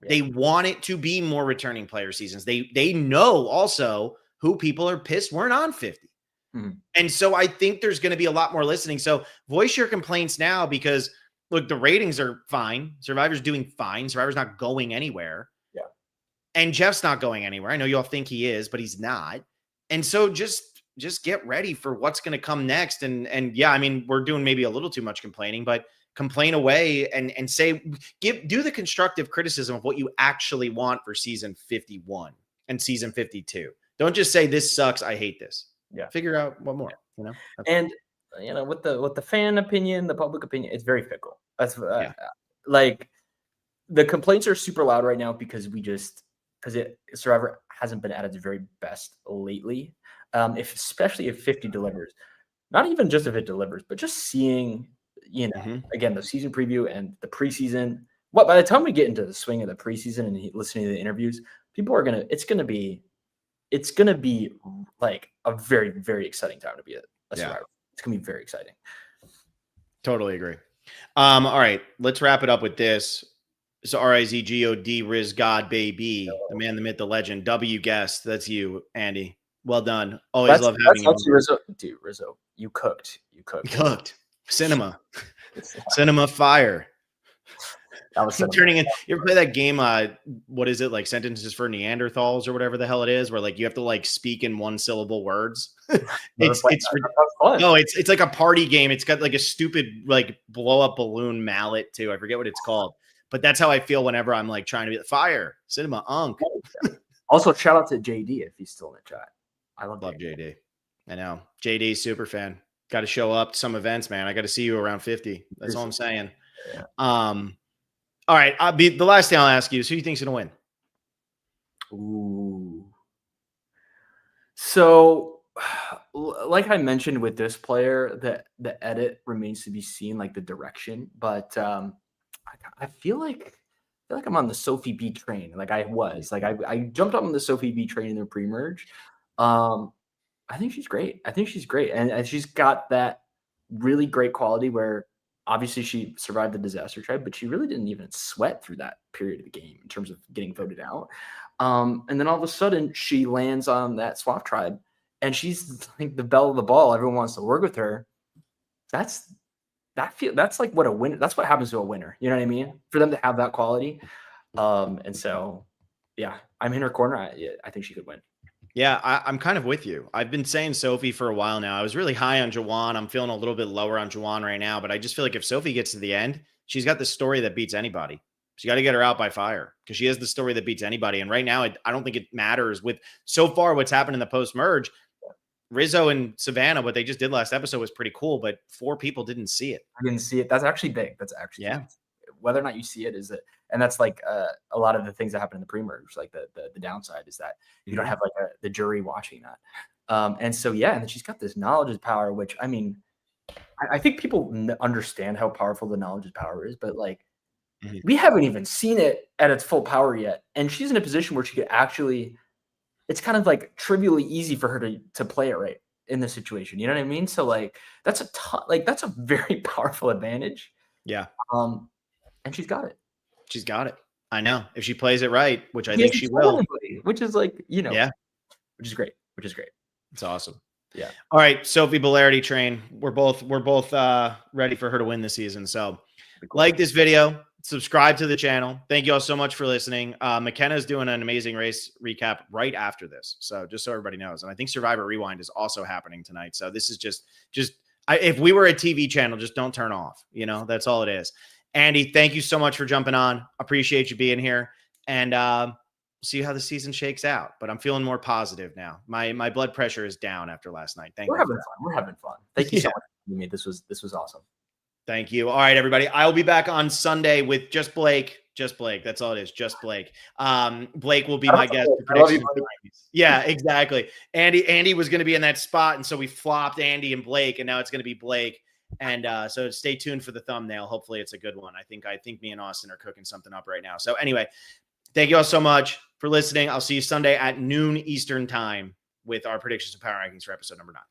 Yeah. They want it to be more returning player seasons. They know also who people are pissed weren't on 50. And so I think there's going to be a lot more listening. So voice your complaints now, because look, the ratings are fine. Survivor's doing fine. Survivor's not going anywhere. Yeah. And Jeff's not going anywhere. I know you all think he is, but he's not. And so just get ready for what's going to come next. And yeah, I mean, we're doing maybe a little too much complaining, but complain away and say, do the constructive criticism of what you actually want for season 51 and season 52. Don't just say this sucks, I hate this. Yeah. Figure out what more, you know? And you know, with the fan opinion, the public opinion, it's very fickle. That's like the complaints are super loud right now because Survivor hasn't been at its very best lately. Especially if 50 delivers, not even just if it delivers, but just seeing, you know, again, the season preview and the preseason. By the time we get into the swing of the preseason and listening to the interviews, it's going to be like a very, very exciting time to be a Survivor. It's going to be very exciting. Totally agree. All right, let's wrap it up with this. So RizGod, RizGod, baby, the man, the myth, the legend, W guest. That's you, Andy. Well done. Always love having you. Rizzo. Dude, Rizzo, you cooked. Cinema. Cinema fire. That was turning in. You ever play that game? What is it, like Sentences for Neanderthals or whatever the hell it is, where like you have to like speak in 1-syllable words? it's like a party game. It's got like a stupid like blow up balloon mallet too. I forget what it's called, but that's how I feel whenever I'm like trying to be fire. Cinema Unk. Also, shout out to JD if he's still in the chat. I love JD. I know JD, super fan. Got to show up to some events, man. I got to see you around 50. That's all I'm saying. Yeah. All right. The last thing I'll ask you is who do you think's going to win? Ooh. So, like I mentioned with this player, the edit remains to be seen, like the direction. But I feel like I'm on the Sophie B train. Like I was, like I jumped on the Sophie B train in the pre-merge. Um, I think she's great. I think she's great, and she's got that really great quality where obviously she survived the disaster tribe, but she really didn't even sweat through that period of the game in terms of getting voted out. And then all of a sudden she lands on that swap tribe, and she's like the belle of the ball. Everyone wants to work with her. That's that's like what a win. That's what happens to a winner. You know what I mean? For them to have that quality. And so, yeah, I'm in her corner. I think she could win. Yeah, I'm kind of with you. I've been saying Sophie for a while now. I was really high on Jawan. I'm feeling a little bit lower on Jawan right now, but I just feel like if Sophie gets to the end, she's got the story that beats anybody. She got to get her out by fire because she has the story that beats anybody. And right now, I don't think it matters with so far what's happened in the post merge. Rizo and Savannah, what they just did last episode was pretty cool, but 4 people didn't see it. I didn't see it. That's actually big. That's actually Yeah. whether or not you see it is it, and that's like a lot of the things that happen in the pre-merge. Like the downside is that you don't have like the jury watching that. And so yeah, and then she's got this knowledge is power, which I mean, I think people understand how powerful the knowledge is power is, but like we haven't even seen it at its full power yet. And she's in a position where she could actually, it's kind of like trivially easy for her to play it right in this situation. You know what I mean? So like that's a ton, like that's a very powerful advantage. Yeah. And she's got it. She's got it. I know. If she plays it right, which I think she will. Anybody, which is like, you know, yeah, which is great. Which is great. it's awesome. Yeah. All right, Sophie Bellarity train. We're both ready for her to win this season. So like this video, subscribe to the channel. Thank you all so much for listening. McKenna's doing an amazing race recap right after this. So just so everybody knows. And I think Survivor Rewind is also happening tonight. So this is just if we were a TV channel, just don't turn off. You know, that's all it is. Andy, thank you so much for jumping on. Appreciate you being here. And see how the season shakes out. But I'm feeling more positive now. My blood pressure is down after last night. We're having fun. We're having fun. Thank you so much for having me. This was awesome. Thank you. All right, everybody. I'll be back on Sunday with just Blake. Just Blake. That's all it is. Just Blake. Blake will be my guest. Yeah, exactly. Andy was going to be in that spot, and so we flopped Andy and Blake, and now it's going to be Blake. And so stay tuned for the thumbnail. Hopefully it's a good one. I think me and Austin are cooking something up right now. So anyway, thank you all so much for listening. I'll see you Sunday at noon Eastern time with our predictions of power rankings for episode number 9.